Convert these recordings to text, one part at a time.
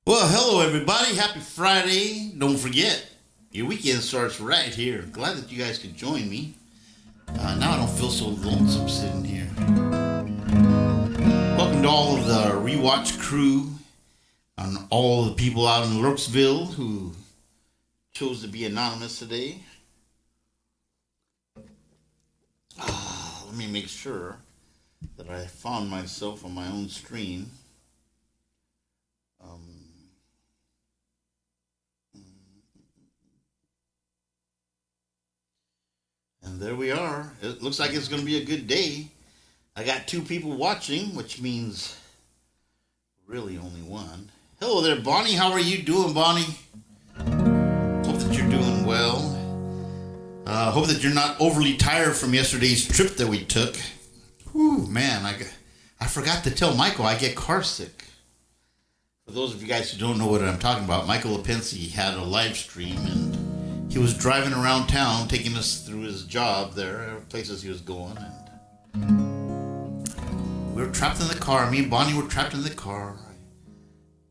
Well, hello everybody. Happy Friday. Don't forget, your weekend starts right here. Glad that you guys could join me. Now I don't feel so lonesome sitting here. Welcome to all of the rewatch crew and all the people out in Lurksville who chose to be anonymous today. Let me make sure that I found myself on my own stream. And there we are. It looks like it's going to be a good day. I got 2 people watching, which means really only one. Hello there, Bonnie. How are you doing, Bonnie? Hope that you're doing well. Hope that you're not overly tired from yesterday's trip that we took. Whew, man, I forgot to tell Michael I get car sick. For those of you guys who don't know what I'm talking about, Michael Lepensi had a live stream and he was driving around town, taking us through his job there, places he was going, and we were trapped in the car. Me and Bonnie were trapped in the car. I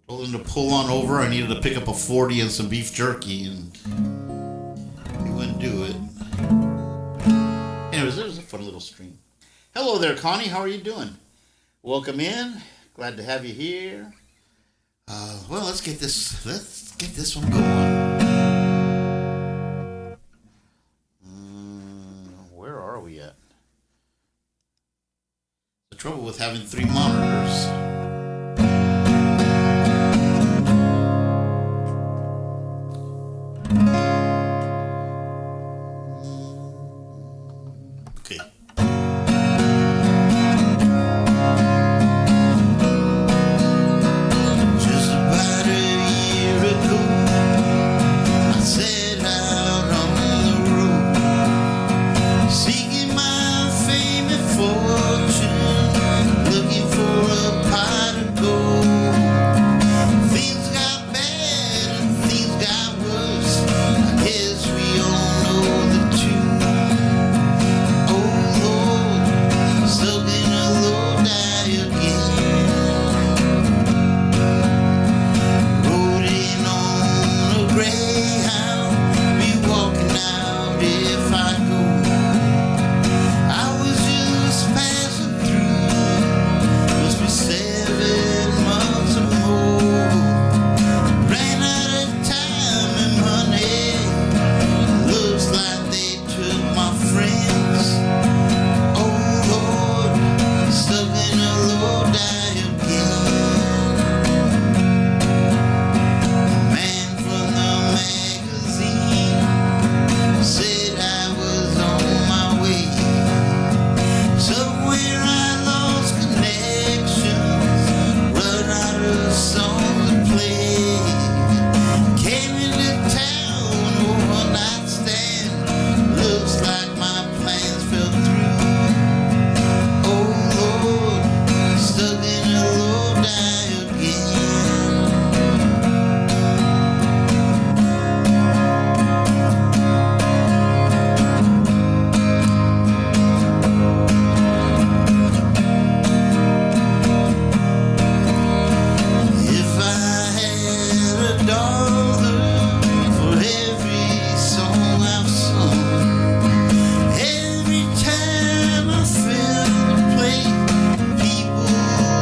told him to pull on over. I needed to pick up a 40 and some beef jerky, and he wouldn't do it. Anyways, it was a fun little stream. Hello there, Connie. How are you doing? Welcome in. Glad to have you here. Well, let's get this one going. Where are we at? The trouble with having 3 monitors. Okay. Just about a year ago, I set out on the road, seeking my fame and fortune, looking for a pot of gold. Things got bad and things got worse. I guess we all know the truth. Oh Lord, stuck in a low die again. Rode in on a Greyhound, be walking out if I go. I was just passing through, must be 7 months or more. Ran out of time and money, looks like they took my friends. Oh Lord, stuck in a low die again. The man from the magazine said I was on my way. Somewhere I lost connections, run out of songs to play. Came into town, one night stand, looks like my plans fell through. Oh Lord, stuck in a low die again. If I had a dollar for every song I've sung, every time I felt the place, people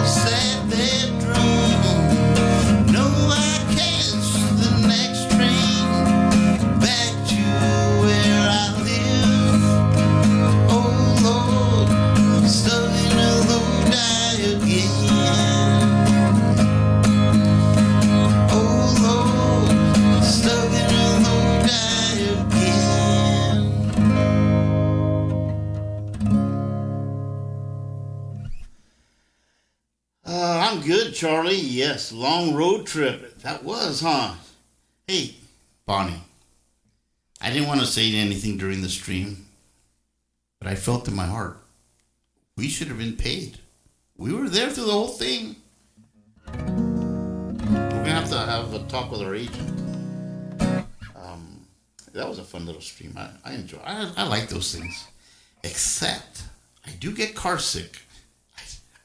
sat there drunk. No, I catch the next train back to where I live. Oh Lord, stuck in a low die again. Oh Lord, stuck in a low die again. I'm good, Charlie. Yes, long road trip. That was, huh? Hey, Bonnie, I didn't want to say anything during the stream, but I felt in my heart we should have been paid. We were there through the whole thing. We're gonna have to have a talk with our agent. That was a fun little stream. I enjoy. I like those things, except I do get car sick.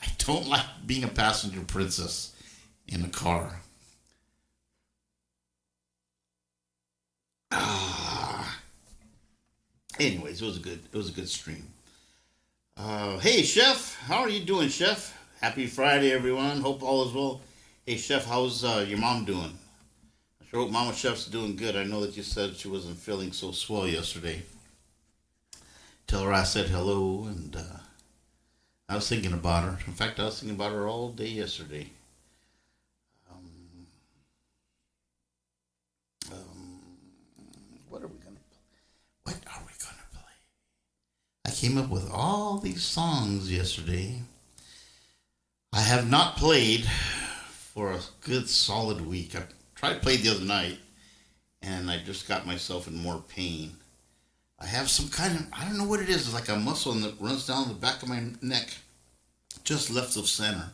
I don't like being a passenger princess in a car. Anyways, it was a good stream. Hey, Chef, how are you doing, Chef? Happy Friday, everyone. Hope all is well. Hey, Chef, how's your mom doing? I sure hope Mama Chef's doing good. I know that you said she wasn't feeling so swell yesterday. Tell her I said hello, and I was thinking about her. In fact, I was thinking about her all day yesterday. Um, um, what are we gonna? What are we gonna play? I came up with all these songs yesterday. I have not played for a good solid week. I tried to play the other night, and I just got myself in more pain. I have some kind of, I don't know what it is. It's like a muscle that runs down the back of my neck, just left of center.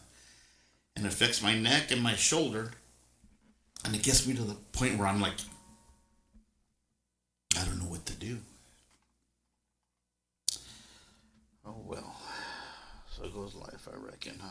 And it affects my neck and my shoulder. And it gets me to the point where I'm like, I don't know what to do. Oh well. So goes life, I reckon, huh?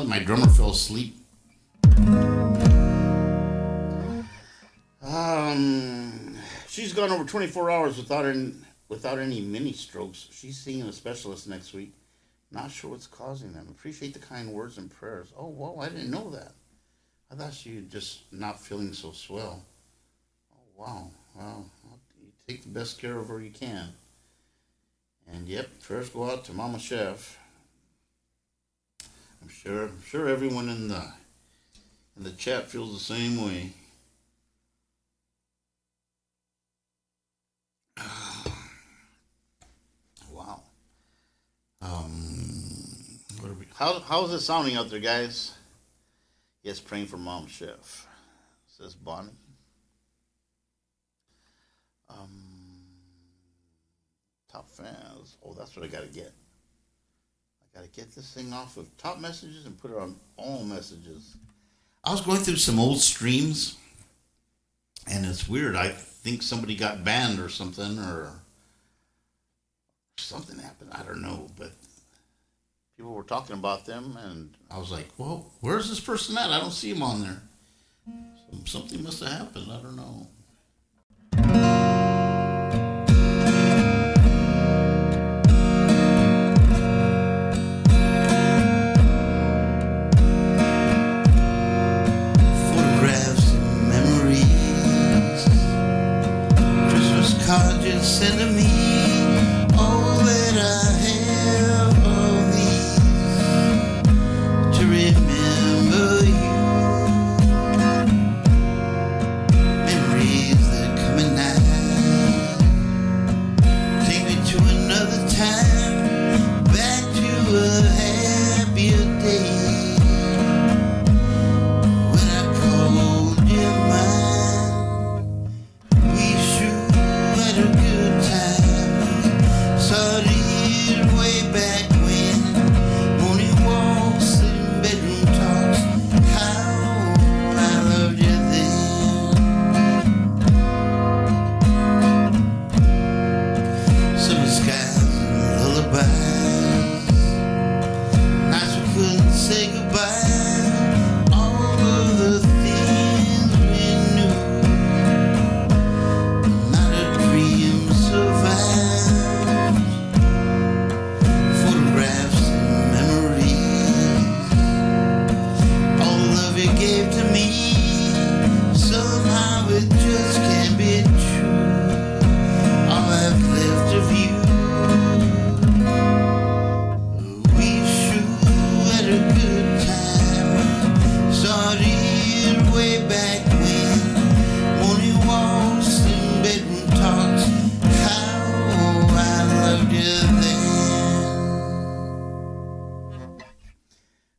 My drummer fell asleep. She's gone over 24 hours without any mini strokes. She's seeing a specialist next week. Not sure what's causing them. Appreciate the kind words and prayers. Oh, well, I didn't know that. I thought she was just not feeling so swell. Oh, wow. Well, you take the best care of her you can. And yep, prayers go out to Mama Chef. I'm sure everyone in the chat feels the same way. Wow. How's it sounding out there, guys? Yes, praying for Mom Chef, says Bonnie. Top fans. Oh, that's what I gotta get. I gotta get this thing off of top messages and put it on all messages. I was going through some old streams, and it's weird. I think somebody got banned or something, or something happened. I don't know, but people were talking about them, and I was like, well, where's this person at? I don't see him on there. Something must have happened. I don't know.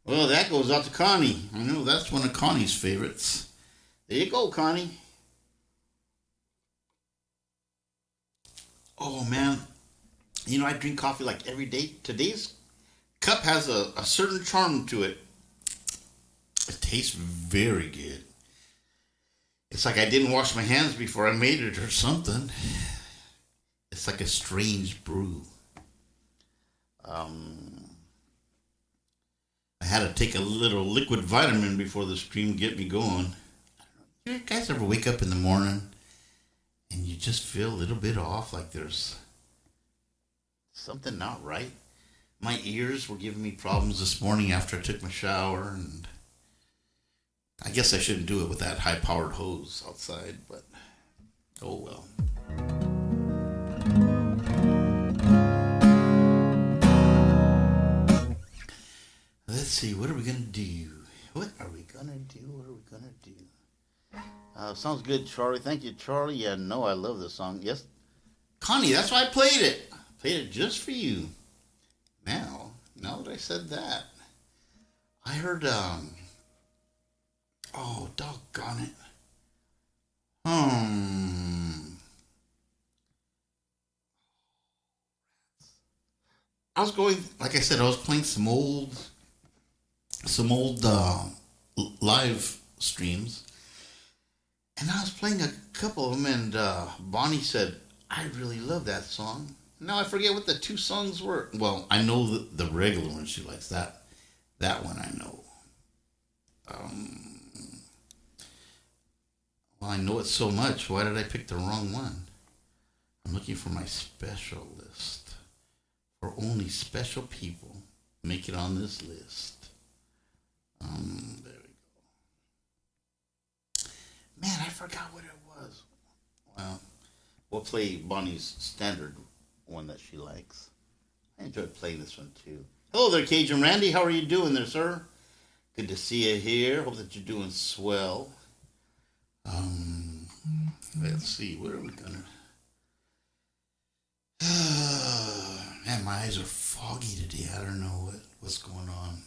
Well, that goes out to Connie. I know that's one of Connie's favorites. There you go, Connie. Oh, man. You know, I drink coffee like every day. Today's cup has a certain charm to it. It tastes very good. It's like I didn't wash my hands before I made it or something. It's like a strange brew. I had to take a little liquid vitamin before the stream get me going. You guys ever wake up in the morning and you just feel a little bit off, like there's something not right? My ears were giving me problems this morning after I took my shower, and I guess I shouldn't do it with that high-powered hose outside, but oh well. Let's see, what are we going to do? What are we going to do? Sounds good, Charlie. Thank you, Charlie. Yeah, no, I love this song. Yes, Connie, that's why I played it. Played it just for you. Now that I said that, I heard, oh, doggone it. I was going, like I said, I was playing some old live streams, and I was playing a couple of them, and Bonnie said, I really love that song. Now I forget what the two songs were. Well, I know the regular one she likes. That one I know. Well, I know it so much. Why did I pick the wrong one? I'm looking for my special list. For only special people make it on this list. There we go. Man, I forgot what it was. Well, we'll play Bonnie's standard one that she likes. I enjoyed playing this one too. Hello there, Cajun Randy. How are you doing there, sir? Good to see you here. Hope that you're doing swell. Let's see. What are we gonna? Man, my eyes are foggy today. I don't know what's going on.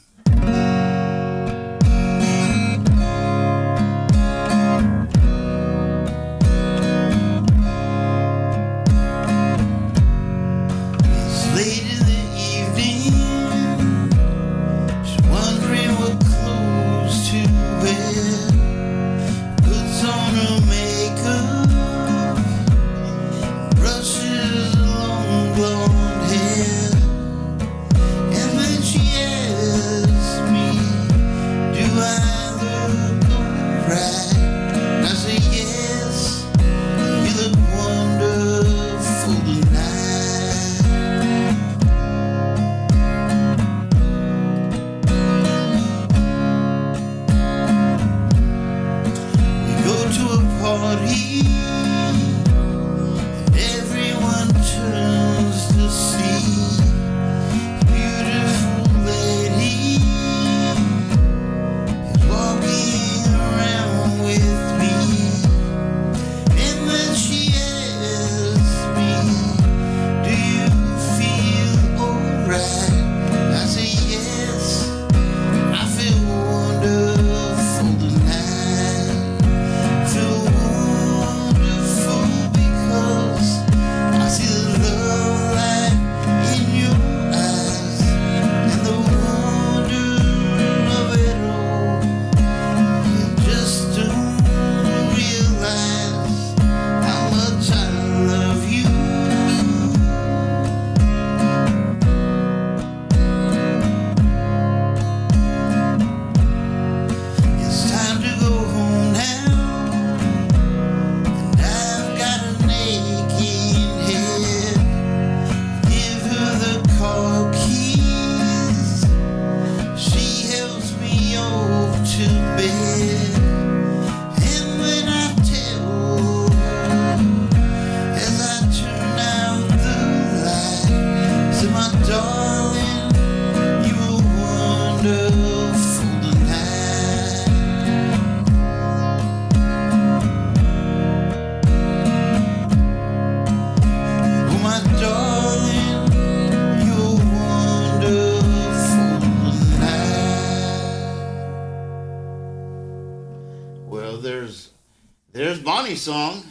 There's Bonnie's song.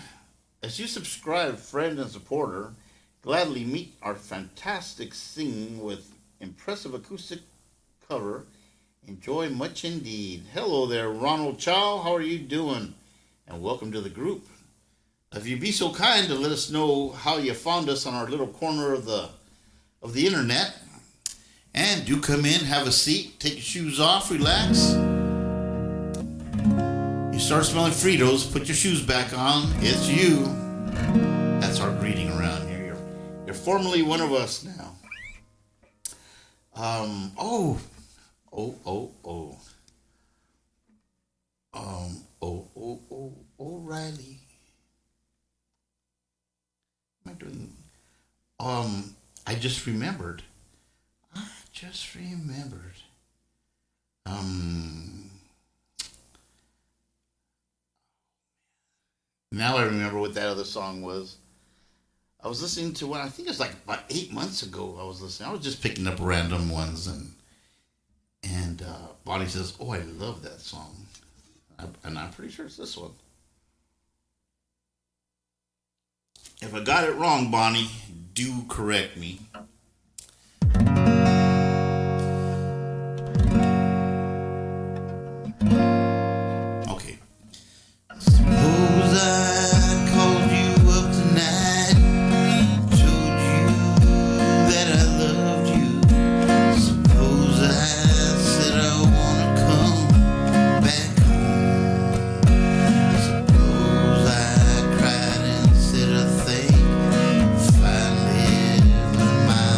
As you subscribe, friend and supporter, gladly meet our fantastic singing with impressive acoustic cover. Enjoy much indeed. Hello there, Ronald Chow. How are you doing? And welcome to the group. If you'd be so kind to let us know how you found us on our little corner of the internet. And do come in, have a seat, take your shoes off, relax. You start smelling Fritos, put your shoes back on. It's you. That's our greeting around here. You're formally one of us now. Oh, O'Reilly. What am I doing? I just remembered. Now I remember what that other song was. I was listening to one, I think it was like about 8 months ago I was listening. I was just picking up random ones and Bonnie says, oh, I love that song. And I'm pretty sure it's this one. If I got it wrong, Bonnie, do correct me. Okay. Suppose I called you up tonight, told you that I loved you. Suppose I said I wanna come back home. Suppose I cried and said a thing finally learned my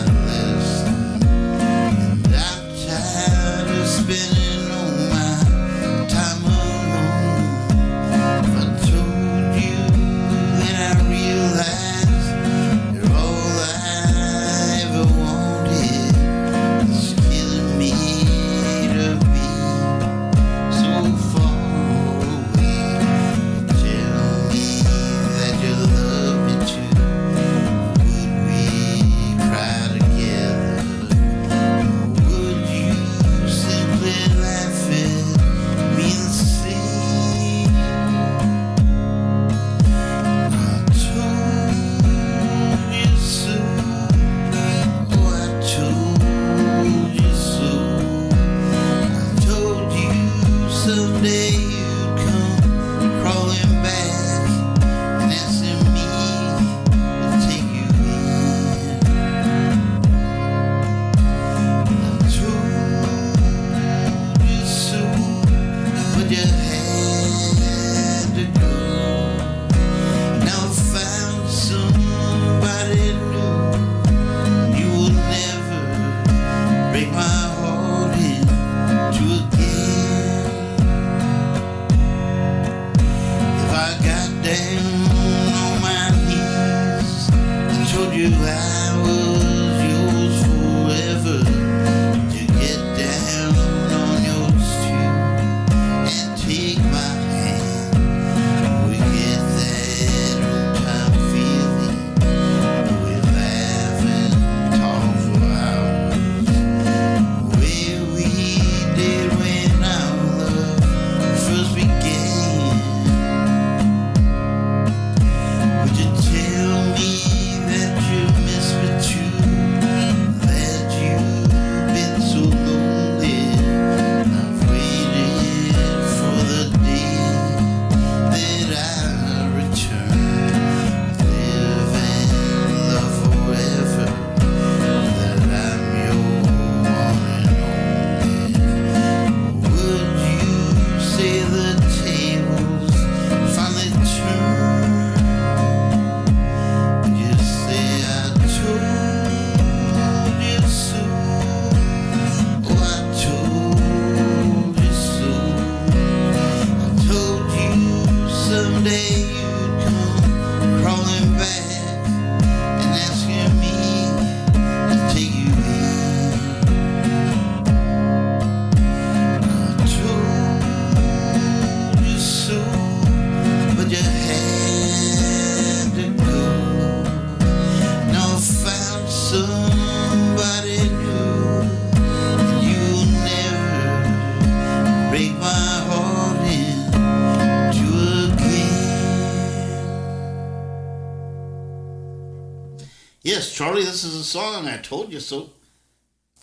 Yes, Charlie, this is a song. I told you so.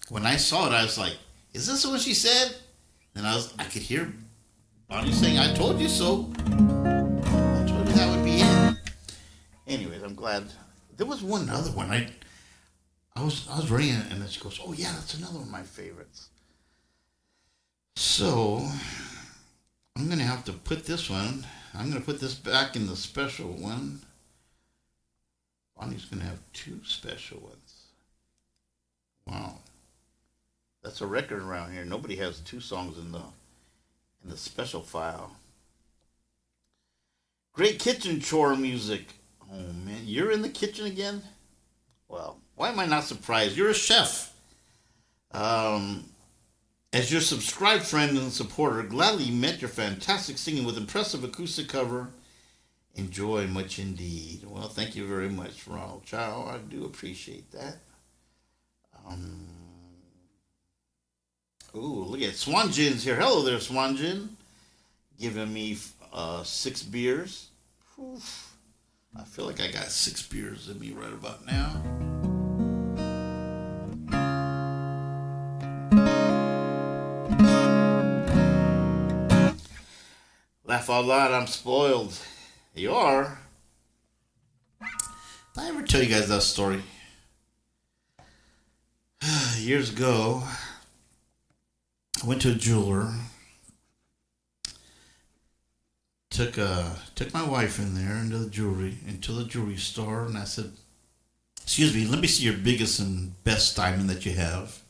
When I saw it, I was like, is this what she said? And I could hear Bonnie saying, I told you so. I told you that would be it. Anyways, I'm glad. There was one other one. I was reading it, and then she goes, oh yeah, that's another one of my favorites. So I'm gonna have to put this one. I'm gonna put this back in the special one. Bonnie's gonna have two special ones. Wow, that's a record around here. Nobody has two songs in the special file. Great kitchen chore music. Oh man, you're in the kitchen again? Well, why am I not surprised? You're a chef. As your subscribed friend and supporter, gladly met your fantastic singing with impressive acoustic cover. Enjoy much indeed. Well, thank you very much, Ronald Chow. I do appreciate that. Ooh, look at Swan Jin's here. Hello there, Swan Jin. Giving me 6 beers. Oof. I feel like I got 6 beers in me right about now. Laugh out loud, I'm spoiled. You are. Did I ever tell you guys that story? Years ago, I went to a jeweler. Took my wife in there into the jewelry store, and I said, "Excuse me, let me see your biggest and best diamond that you have."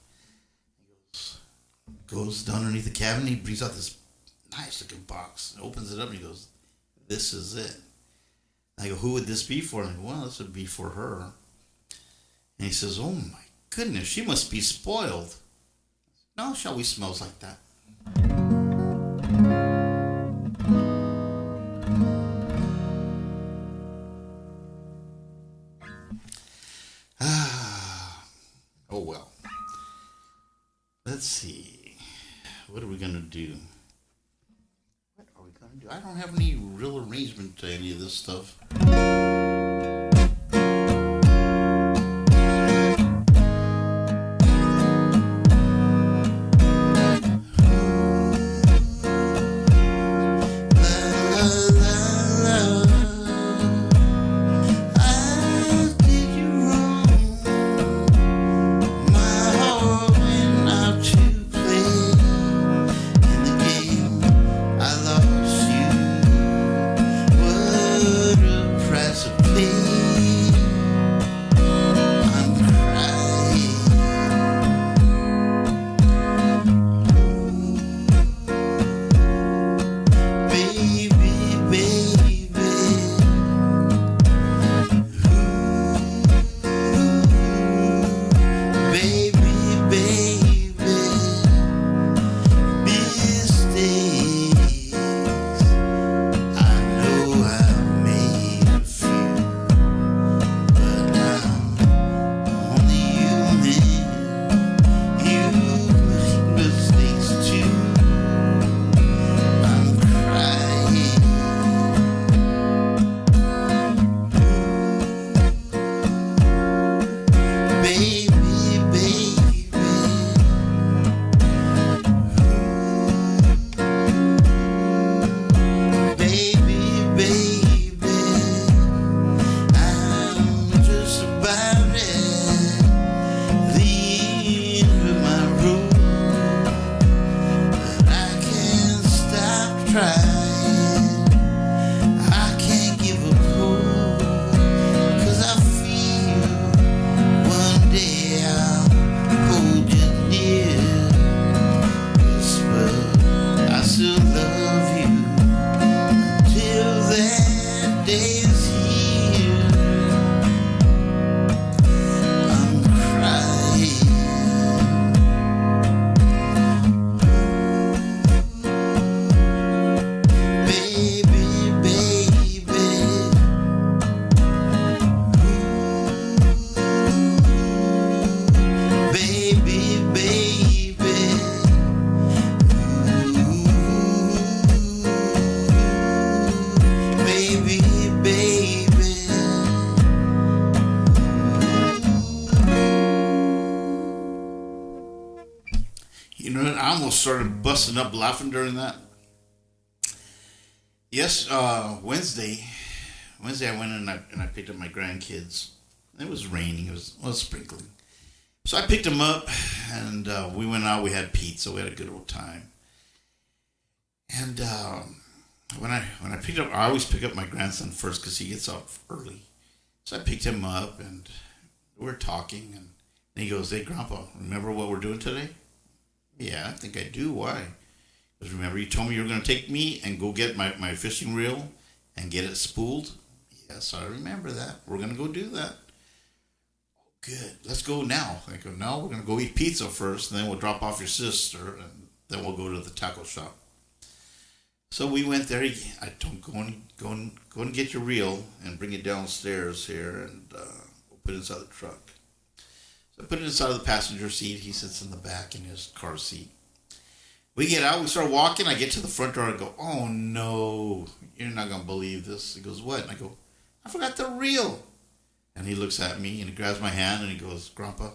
He goes down underneath the cabinet. He brings out this nice looking box and opens it up, and he goes, "This is it." And I go, "Who would this be for?" And I go, "Well, this would be for her." And he says, "Oh my goodness, she must be spoiled." No, she always smells like that. Oh well. Let's see. What are we gonna do? I don't have any real arrangement to any of this stuff. Price of I almost started busting up laughing during that. Yes, Wednesday I went and I picked up my grandkids. It was raining. It was sprinkling. So I picked them up, and we went out. We had pizza. We had a good old time. And when I picked up, I always pick up my grandson first because he gets up early. So I picked him up, and we were talking, and he goes, "Hey, Grandpa, remember what we're doing today?" "Yeah, I think I do. Why?" Because remember you told me you were going to take me and go get my fishing reel and get it spooled? Yes, I remember that. We're going to go do that. Good. Let's go now. I go, no, we're going to go eat pizza first, and then we'll drop off your sister, and then we'll go to the taco shop. So we went there. I told him, go and get your reel and bring it downstairs here, and we'll put it inside the truck. So I put it inside of the passenger seat. He sits in the back in his car seat. We get out. We start walking. I get to the front door. I go, "Oh, no. You're not going to believe this." He goes, "What?" And I go, "I forgot the reel." And he looks at me and he grabs my hand and he goes, "Grandpa,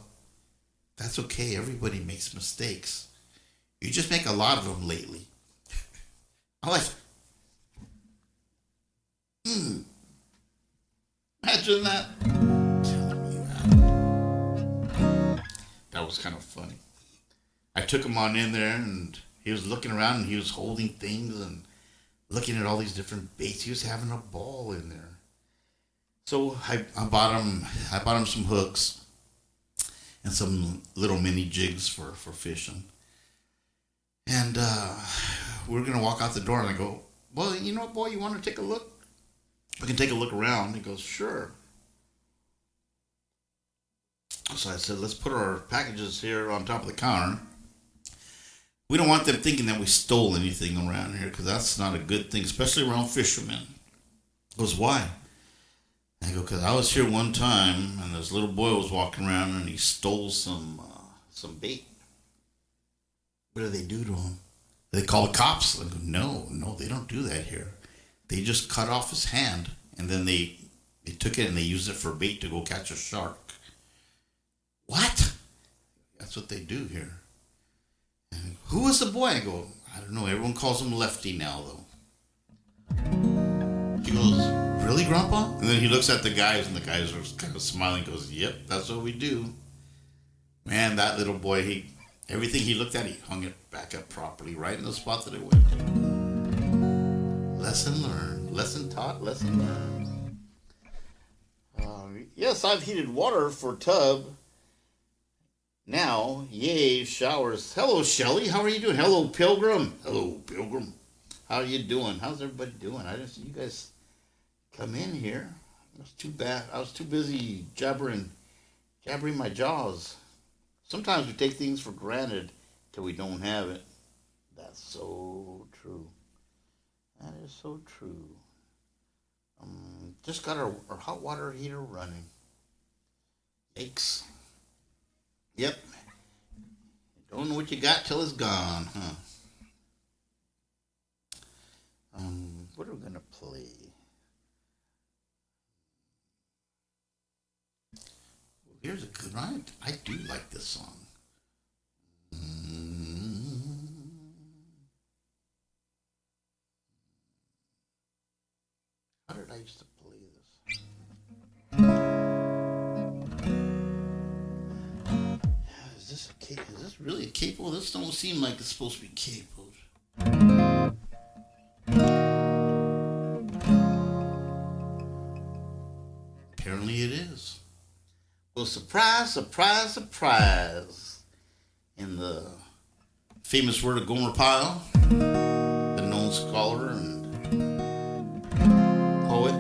that's okay. Everybody makes mistakes. You just make a lot of them lately." I'm like, imagine that. Telling me that. That was kind of funny. I took him on in there, and he was looking around and he was holding things and looking at all these different baits. He was having a ball in there. So I bought him some hooks and some little mini jigs for fishing. And we're going to walk out the door, and I go, "Well, you know what, boy, you want to take a look? We can take a look around." He goes, "Sure." So I said, "Let's put our packages here on top of the counter. We don't want them thinking that we stole anything around here, because that's not a good thing, especially around fishermen." He goes, "Why?" I go, "Because I was here one time, and this little boy was walking around, and he stole some bait." "What do they do to him?" "They call the cops." I go, No, they don't do that here. They just cut off his hand, and then they took it and they used it for bait to go catch a shark." "What?" "That's what they do here." And, "Who was the boy?" I go, "I don't know. Everyone calls him Lefty now, though." He goes, "Really, Grandpa?" And then he looks at the guys, and the guys are kind of smiling. He goes, "Yep, that's what we do." Man, that little boy, everything he looked at, he hung it back up properly, right in the spot that it went. Lesson learned. Lesson taught. Lesson learned. Yes, I've heated water for tub. Now, yay, showers. Hello, Shelly. How are you doing? Hello, Pilgrim. Hello, Pilgrim. How are you doing? How's everybody doing? I didn't see you guys come in here. It was too bad. I was too busy jabbering my jaws. Sometimes we take things for granted till we don't have it. That's so true. That is so true. Just got our hot water heater running. Yikes. Yep. Don't know what you got till it's gone, huh? What are we gonna play? Well, here's a good one. I do like this song. How did I used to play this? Is this really a capo? This don't seem like it's supposed to be capoed. Apparently it is. Well, surprise, surprise, surprise. In the famous word of Gomer Pyle, the known scholar and poet,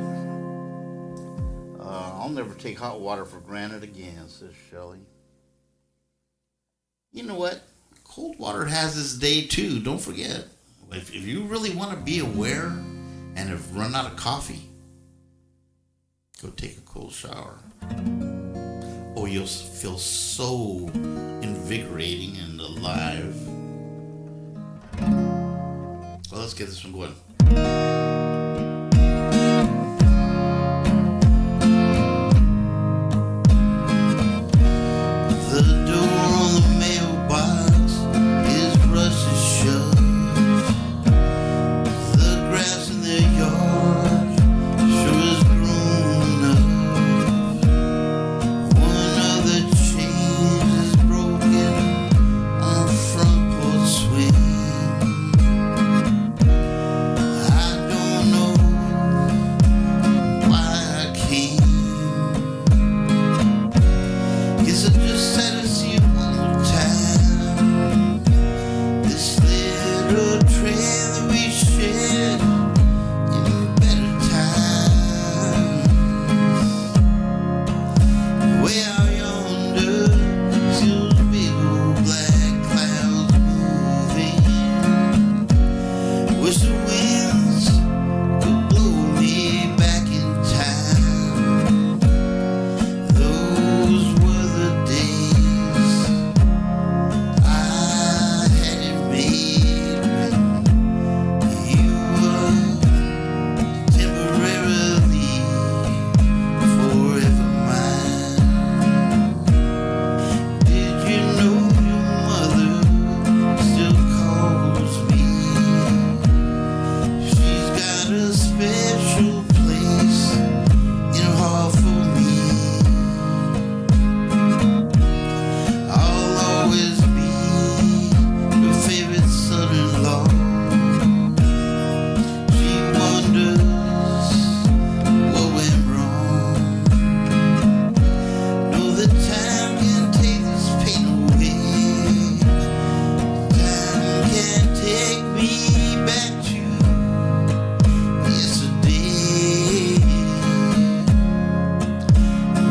"I'll never take hot water for granted again," says Shelley. You know what? Cold water has its day too. Don't forget. If you really want to be aware and have run out of coffee, go take a cold shower. Oh, you'll feel so invigorating and alive. Well, let's get this one going. The door on the mailbox is road trail that we shared in better times. Way out yonder, see those big old black clouds moving. Wish the winds could blow me back in time. Those were the days I had it made when you were temporarily forever mine. Did you know your mother still calls me? She's got a special place in her heart for me. I'll always be your favorite son-in-law. She wonders what went wrong. Know that time can take this pain away. Time can take me back to yesterday.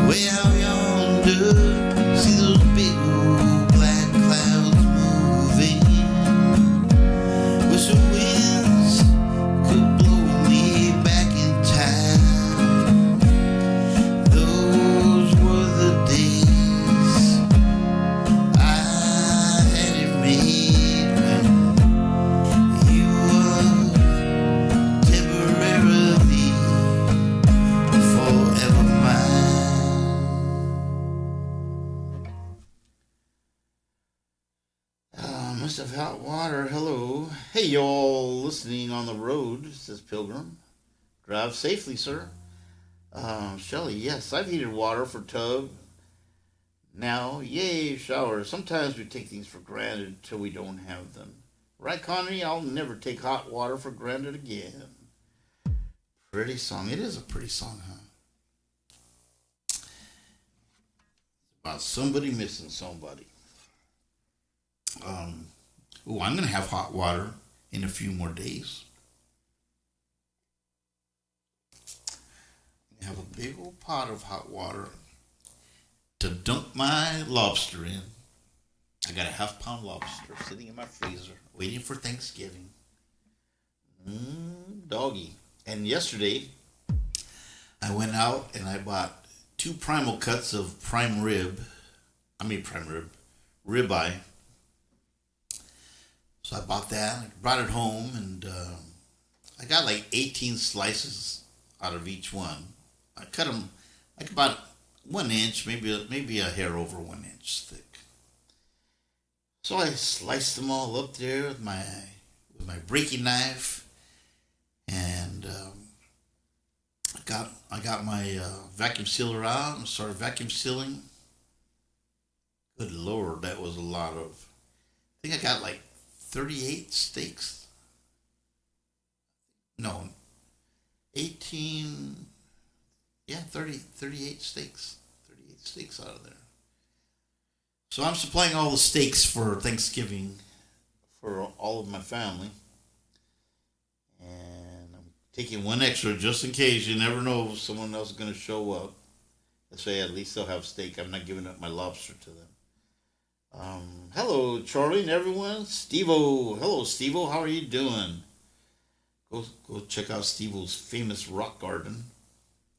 Way out yonder, see those big old black clouds moving. Wish the winds could blow me back in time. Those were the days I had it made when you were temporarily forever mine. Must have hot water. Hello. Hey, y'all listening on the road, says Pilgrim. Drive safely, sir. Shelly, yes, I've heated water for tub. Now, yay, shower. Sometimes we take things for granted until we don't have them. Right, Connie? I'll never take hot water for granted again. Pretty song. It is a pretty song, huh? About somebody missing somebody. I'm gonna have hot water in a few more days. I have a big old pot of hot water to dunk my lobster in. I got a half-pound lobster sitting in my freezer, waiting for Thanksgiving. Doggy. And yesterday, I went out and I bought 2 primal cuts of ribeye. So I bought that, I brought it home, and I got like 18 slices out of each one. I cut them like about 1 inch, maybe a hair over 1 inch thick. So I sliced them all up there with my breaking knife, and I got my vacuum sealer out and started vacuum sealing. Good Lord, that was a lot of. I think I got like 38 steaks. No, 18. Yeah, 38 steaks. 38 steaks out of there. So I'm supplying all the steaks for Thanksgiving for all of my family. And I'm taking 1 extra just in case. You never know if someone else is going to show up. Let's say at least they'll have steak. I'm not giving up my lobster to them. Hello, Charlie and everyone. Steve-O. Hello, Steve-O. How are you doing? Go check out Steve-O's famous rock garden.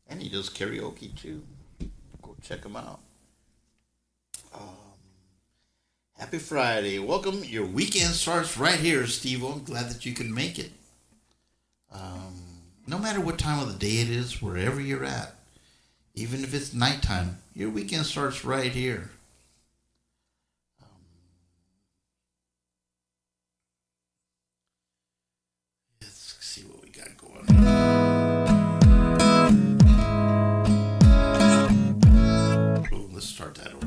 And he does karaoke, too. Go check him out. Happy Friday. Welcome. Your weekend starts right here, Steve-O. I'm glad that you can make it. No matter what time of the day it is, wherever you're at, even if it's nighttime, your weekend starts right here. Let's see what we got going on. Oh, let's start that over.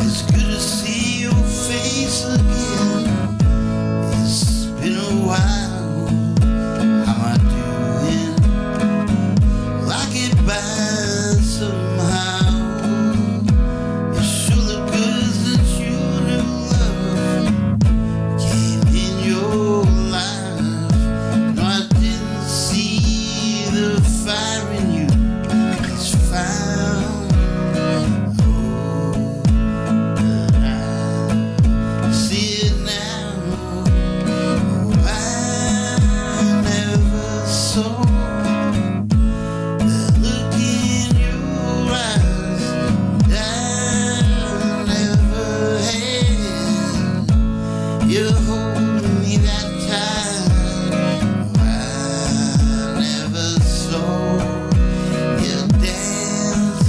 It's good to see your face again. You hold me that time. I never saw you dance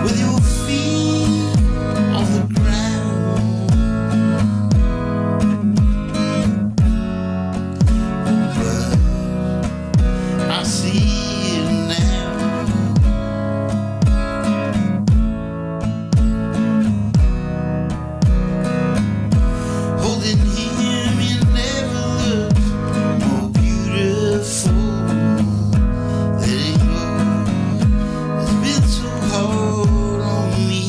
with your feet on the ground. But I see you now. Holding him, you never looked more beautiful. Letting go has been so hard on me.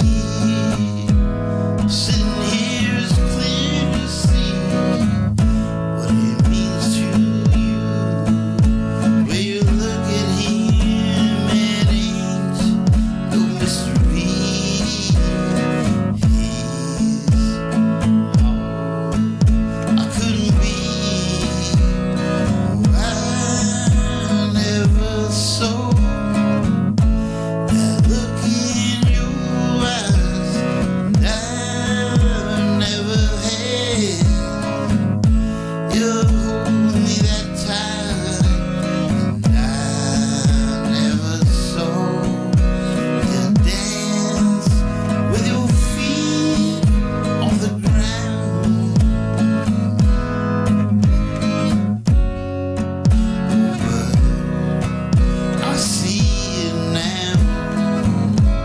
Sitting here is clear to see what it means to you. When you look at him, it ain't no mystery. I couldn't be who I never saw. That look in your eyes that I never had. You hold me that time, and I never saw you dance with your feet on the ground. But I see it now. But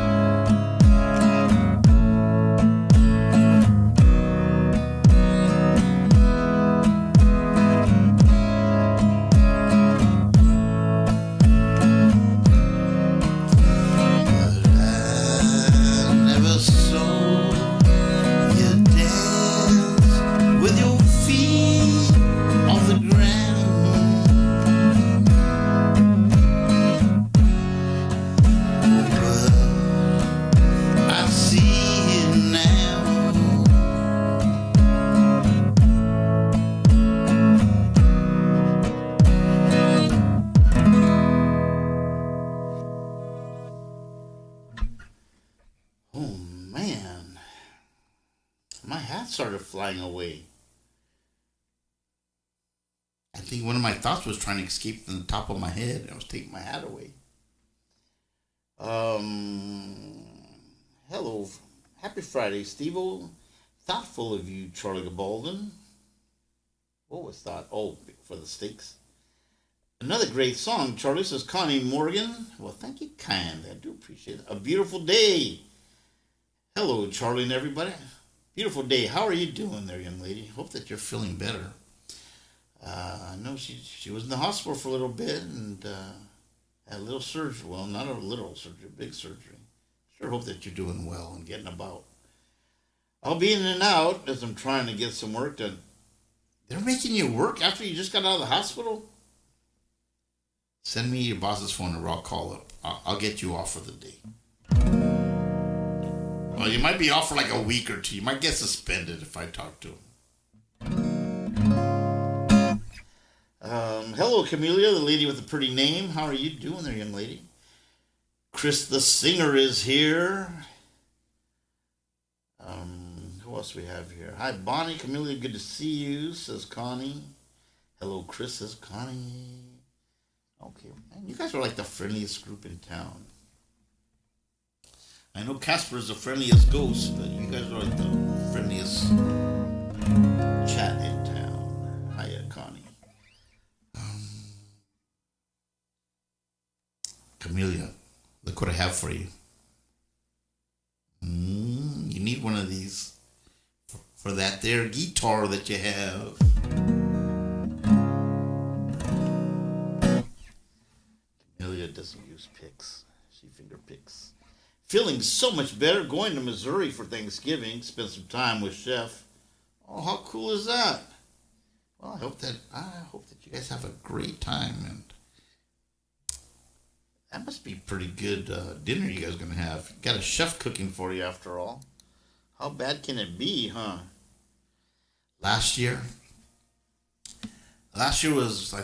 I never saw you dance with your feet on the ground. But I see it now. Oh man, my hat started flying away. I think one of my thoughts was trying to escape from the top of my head, and I was taking my hat away. Hello, happy Friday, Steve-O. Thoughtful of you, Charlie Gabaldon. What was thought? Oh, for the steaks. Another great song, Charlie, says Connie Morgan. Well, thank you, kind. I do appreciate it. A beautiful day. Hello, Charlie and everybody. Beautiful day. How are you doing there, young lady? Hope that you're feeling better. I know she was in the hospital for a little bit and had a little surgery. Well, not a little surgery, a big surgery. Sure hope that you're doing well and getting about. I'll be in and out as I'm trying to get some work done. They're making you work after you just got out of the hospital? Send me your boss's phone number. I'll call up. I'll get you off for the day. Well, you might be off for like a week or two. You might get suspended if I talk to him. Hello, Camellia, the lady with the pretty name. How are you doing there, young lady? Chris the singer is here. Who else we have here? Hi, Bonnie. Camellia, good to see you, says Connie. Hello, Chris, says Connie. Okay, man, you guys are like the friendliest group in town. I know Casper is the friendliest ghost, but you guys are like the friendliest chat in town. Hiya, Connie. Camellia, look what I have for you. You need one of these for that there guitar that you have. Camellia doesn't use picks. She finger picks. Feeling so much better. Going to Missouri for Thanksgiving. Spend some time with Chef. Oh, how cool is that? Well, I hope that you guys have a great time, and that must be pretty good dinner you guys are gonna have. Got a chef cooking for you after all. How bad can it be, huh? Last year was I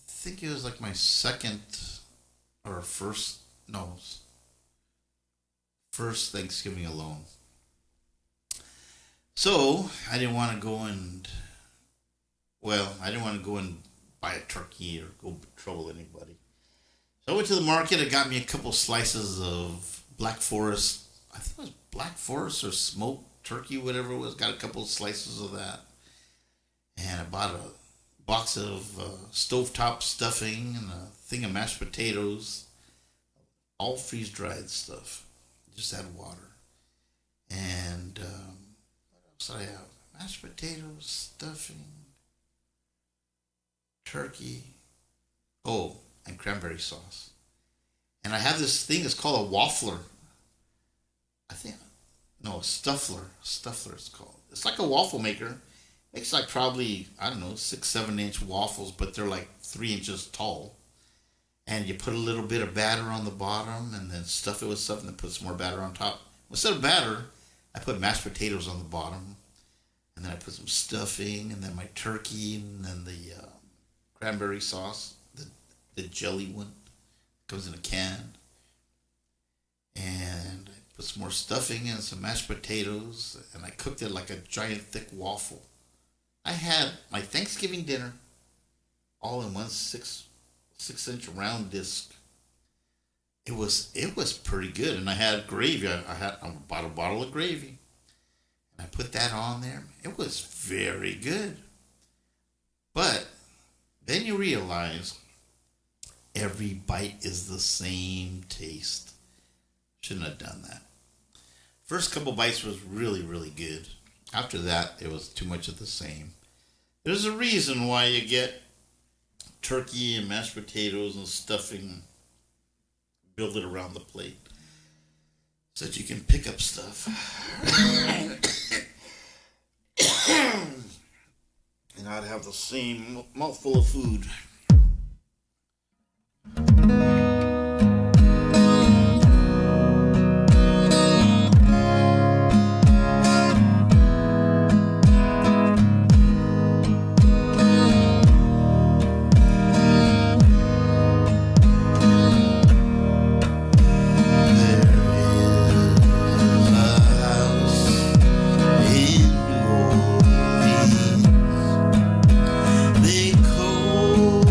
think it was like my second or first Thanksgiving alone. So I didn't want to go and well, I didn't want to go and buy a turkey or go trouble anybody. So I went to the market. I got me a couple slices of Black Forest. I think it was Black Forest or smoked turkey, whatever it was. Got a couple slices of that. And I bought a box of stovetop stuffing and a thing of mashed potatoes. All freeze dried stuff. Just add water. And what else did I have? Mashed potatoes, stuffing, turkey. Oh, and cranberry sauce. And I have this thing, it's called a waffler. I think, no, a stuffler. Stuffler it's called. It's like a waffle maker. Makes like probably, I don't know, 6-7 inch waffles, but they're like 3 inches tall. And you put a little bit of batter on the bottom and then stuff it with something and put some more batter on top. Instead of batter, I put mashed potatoes on the bottom. And then I put some stuffing and then my turkey and then the cranberry sauce, the jelly one. Comes in a can. And I put some more stuffing and some mashed potatoes. And I cooked it like a giant thick waffle. I had my Thanksgiving dinner all in one 6-inch round disc. It was pretty good, and I had gravy. I bought a bottle of gravy, and I put that on there. It was very good. But then you realize every bite is the same taste. Shouldn't have done that. First couple bites was really, really good. After that, it was too much of the same. There's a reason why you get turkey and mashed potatoes and stuffing, build it around the plate so that you can pick up stuff. And I'd have the same mouthful of food. They call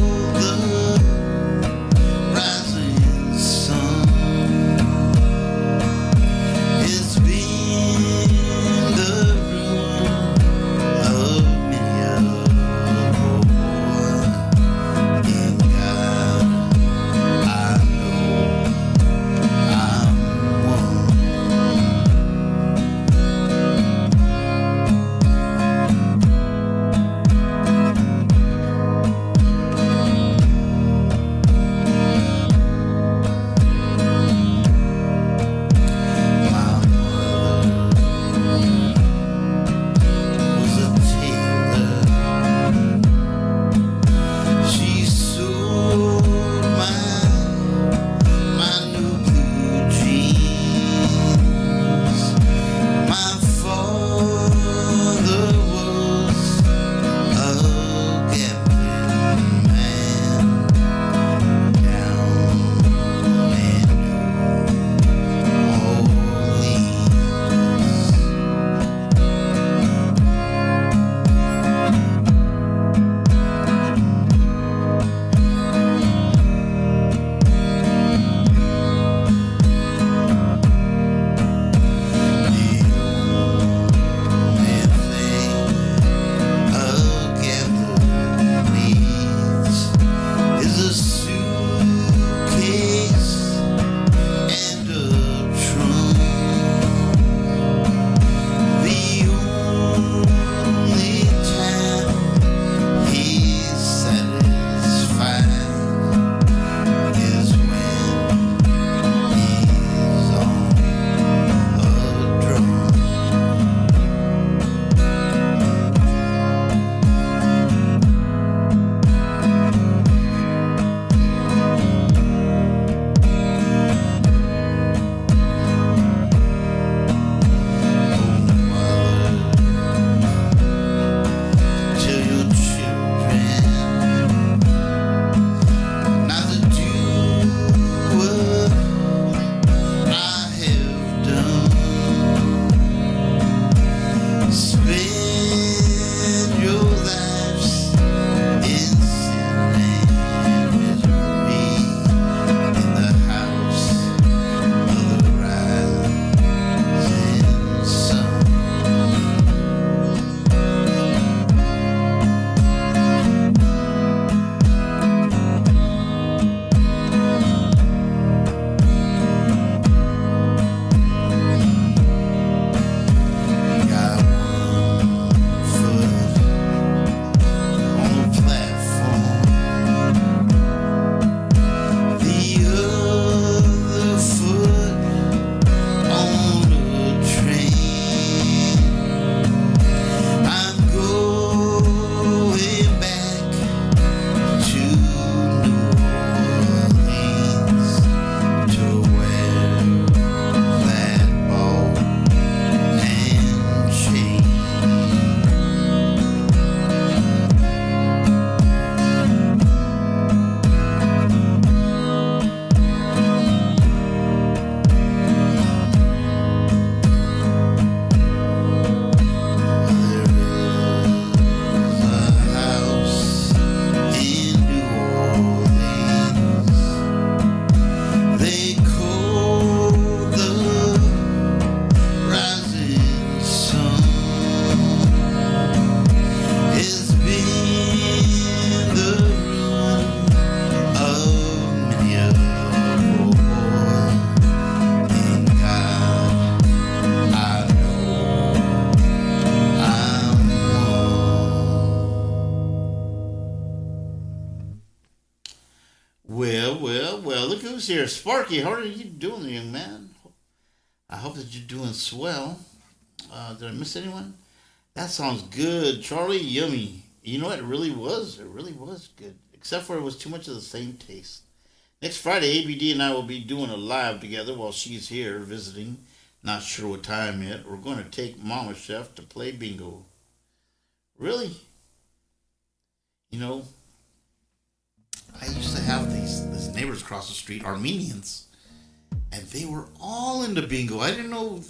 who's here? Sparky, how are you doing, young man? I hope that you're doing swell. Did I miss anyone? That sounds good. Charlie, yummy. You know what? It really was. It really was good. Except for it was too much of the same taste. Next Friday, ABD and I will be doing a live together while she's here visiting. Not sure what time yet. We're going to take Mama Chef to play bingo. Really? You know, I used to have these neighbors across the street, Armenians, and they were all into bingo. I didn't know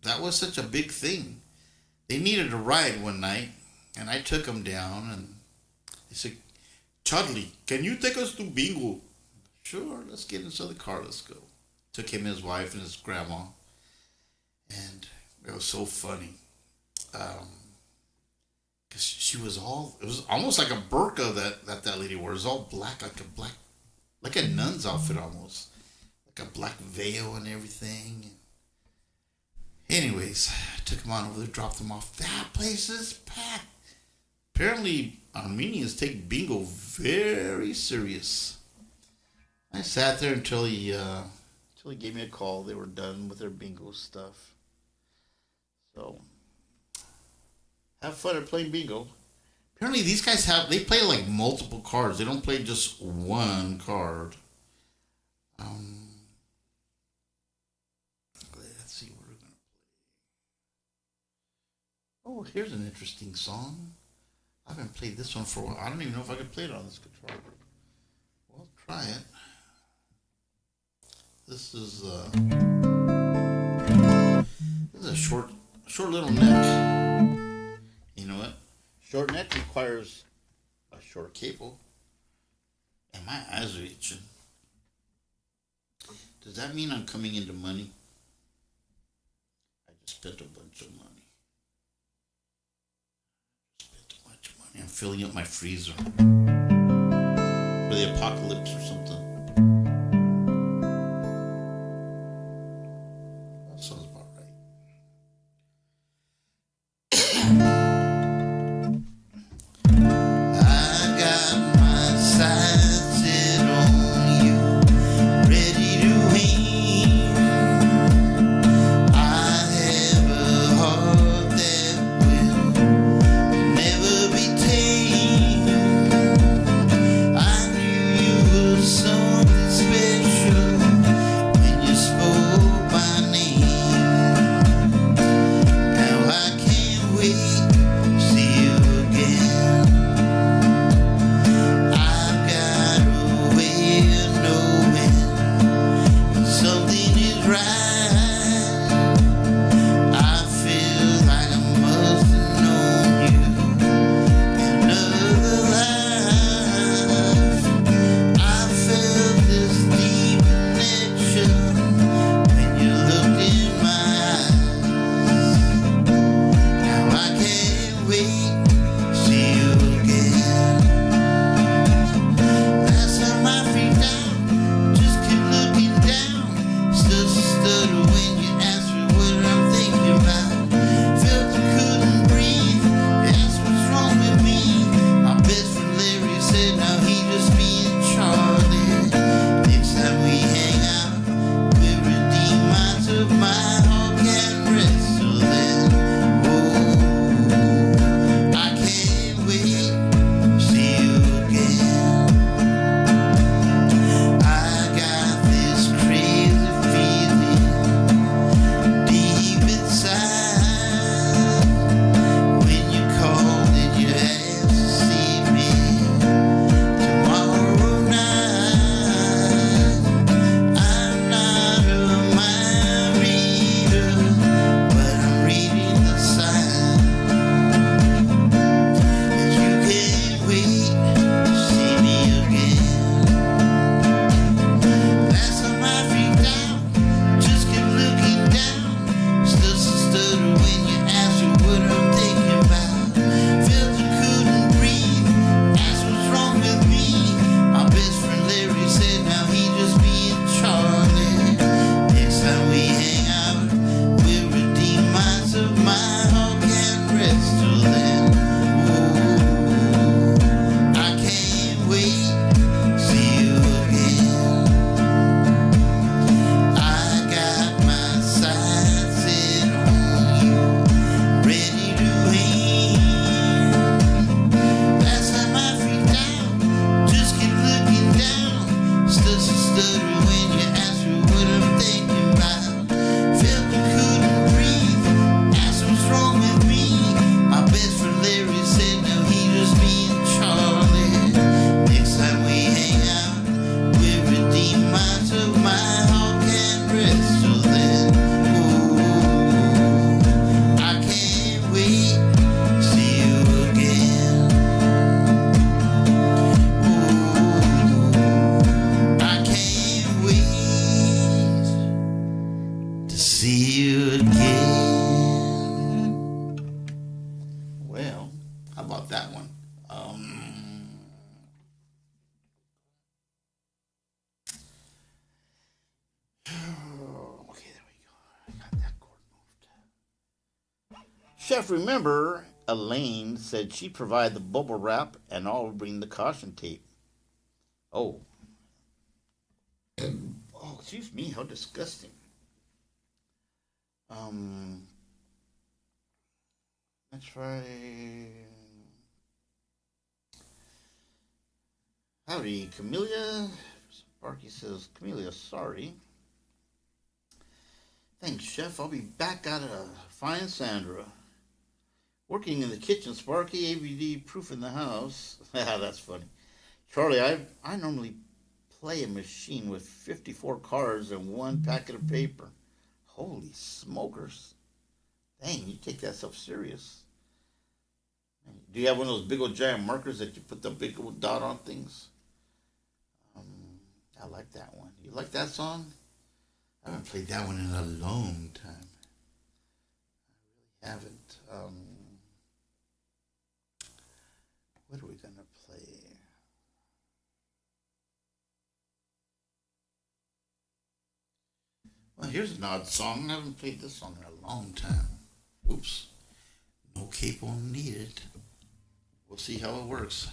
that was such a big thing. They needed a ride one night, and I took them down, and they said, Charlie, can you take us to bingo? Sure, let's get into the car, let's go. Took him, his wife, and his grandma, and it was so funny. Because she was it was almost like a burqa that lady wore. It was all black, like a nun's outfit almost. Like a black veil and everything. Anyways, I took him on over there, dropped him off. That place is packed. Apparently, Armenians take bingo very serious. I sat there until he gave me a call. They were done with their bingo stuff. So, have fun at playing bingo. Apparently, these guys they play like multiple cards. They don't play just one card. Let's see what we're gonna play. Oh, here's an interesting song. I haven't played this one for a while. I don't even know if I can play it on this guitar. Well, try it. This is a short little neck. You know what? Short neck requires a short cable. And my eyes are itching. Does that mean I'm coming into money? I just spent a bunch of money. I'm filling up my freezer for the apocalypse or something. That sounds about right. I got my sights set on you, ready to win. I have a heart that will never be tamed. I knew you were something special when you spoke my name. Now I can't wait to see you again. I've got a way of knowing when something is right. I feel like I must have known you in another life. I felt this deep connection when you looked in my eyes. Now I can't wait to see you again. Last time I freaked out, just kept looking down. Still stutter when you asked me what I'm thinking about. Felt I couldn't breathe. Asked what's wrong with me. My best friend Larry said now he just being Charlie. Next time we hang out, we'll redeem minds of my heart can rest. So then, oh, I can't wait about that one? Um, okay, there we go. I got that cord moved. Chef, remember, Elaine said she'd provide the bubble wrap and I'll bring the caution tape. Oh. Oh, excuse me, how disgusting. Um, let's try. Howdy, Camellia. Sparky says, Camellia, sorry. Thanks, Chef. I'll be back at a fine Sandra. Working in the kitchen, Sparky, AVD proof in the house. That's funny. Charlie, I normally play a machine with 54 cards and one packet of paper. Holy smokers. Dang, you take that stuff serious. Do you have one of those big old giant markers that you put the big old dot on things? I like that one. You like that song? I haven't played that one in a long time. I really haven't. What are we going to play? Well, here's an odd song. I haven't played this song in a long time. Oops. No capo needed. We'll see how it works.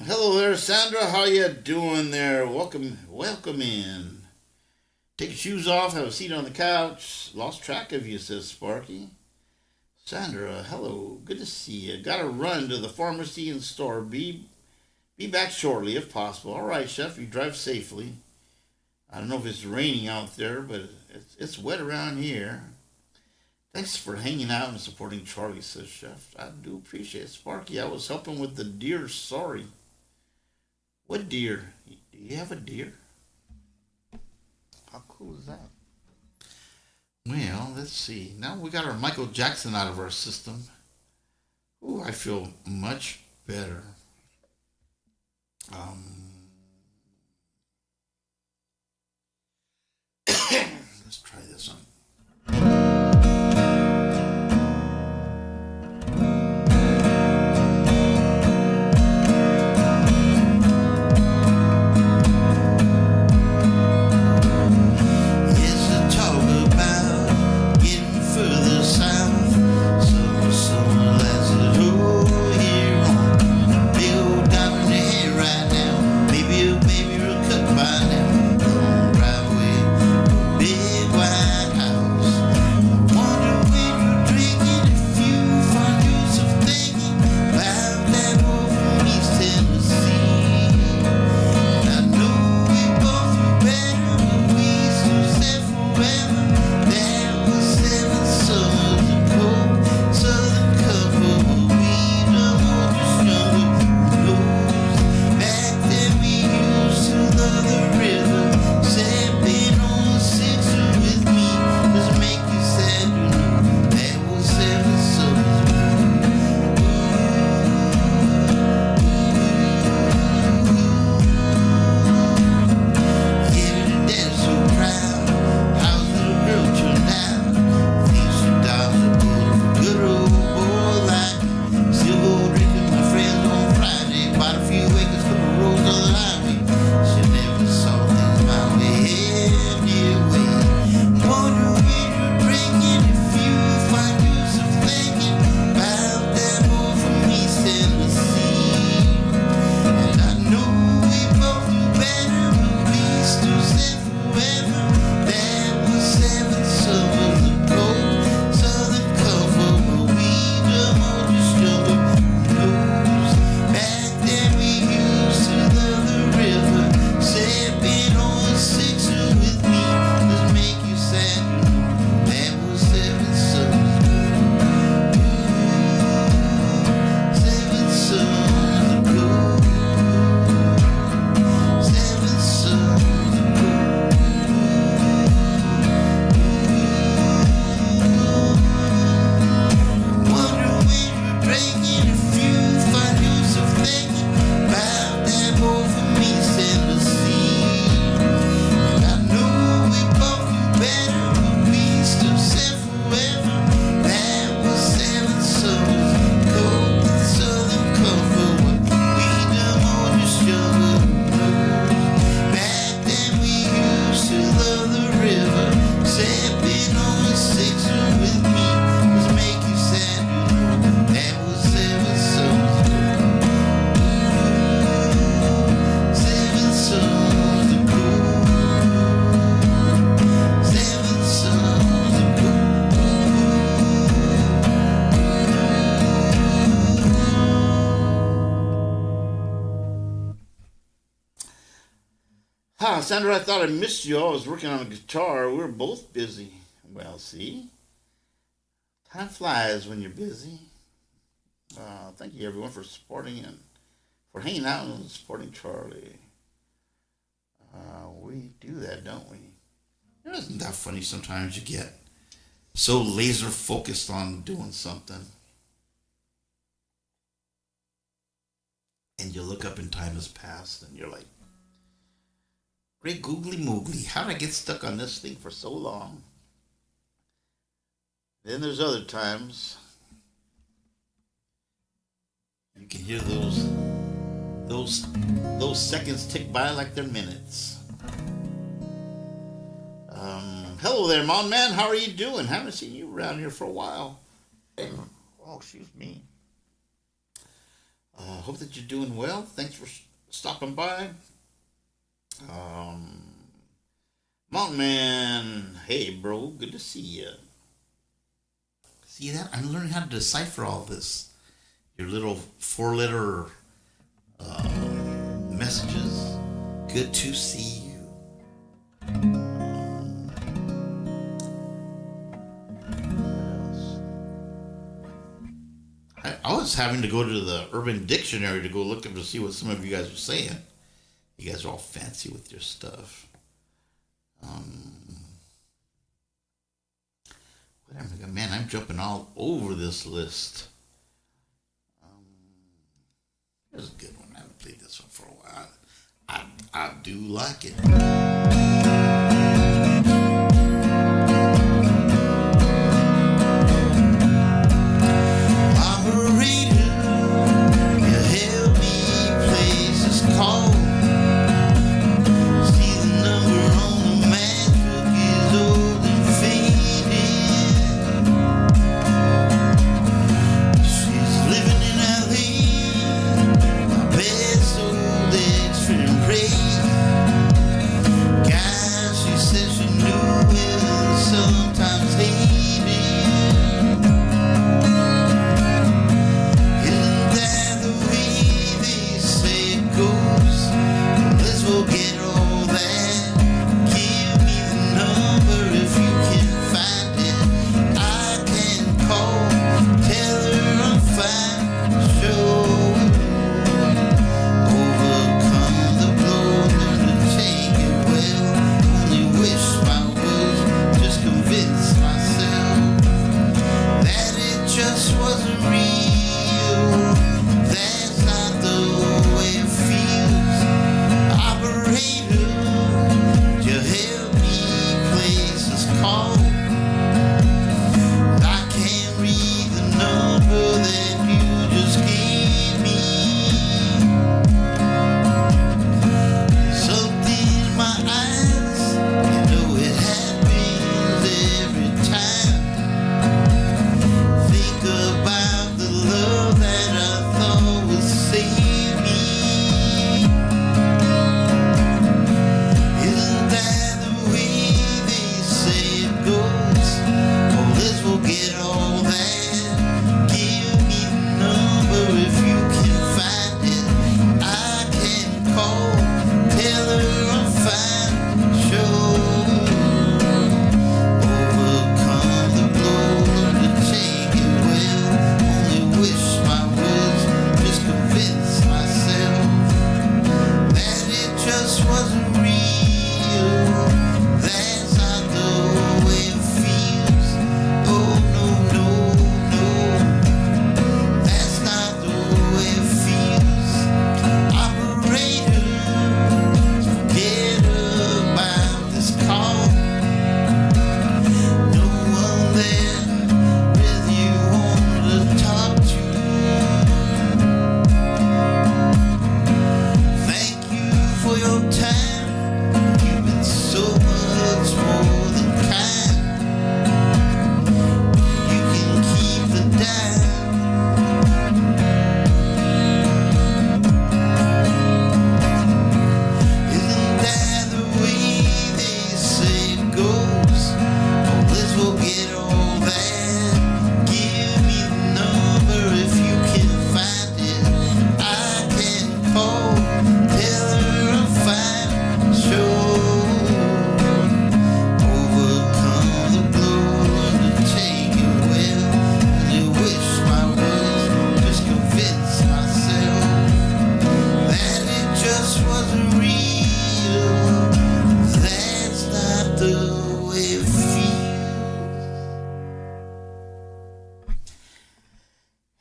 Hello there, Sandra. How you doing there? Welcome in. Take your shoes off, have a seat on the couch. Lost track of you, says Sparky. Sandra, hello. Good to see you. Gotta run to the pharmacy and store. Be back shortly if possible. All right, Chef. You drive safely. I don't know if it's raining out there, but it's wet around here. Thanks for hanging out and supporting Charlie, says Chef. I do appreciate it. Sparky, I was helping with the deer. Sorry. What deer? Do you have a deer? How cool is that? Well, let's see. Now we got our Michael Jackson out of our system. Ooh, I feel much better. Um, let's try this one. Hi, Sandra, I thought I missed you. I was working on a guitar. We were both busy. Well, see? Time flies when you're busy. Thank you, everyone, for supporting and for hanging out and supporting Charlie. We do that, don't we? Isn't that funny? Sometimes you get so laser focused on doing something, and you look up and time has passed, and you're like, great googly moogly, how did I get stuck on this thing for so long? Then there's other times you can hear those seconds tick by like they're minutes. Hello there, Mon Man. How are you doing? Haven't seen you around here for a while. Oh, excuse me. Hope that you're doing well. Thanks for stopping by. Mountain Man, hey bro, good to see you. See that? I'm learning how to decipher all this. Your little 4-letter messages. Good to see you. was having to go to the Urban Dictionary to go look up to see what some of you guys are saying. You guys are all fancy with your stuff. Man, I'm jumping all over this list. Here's a good one. I haven't played this one for a while. I do like it.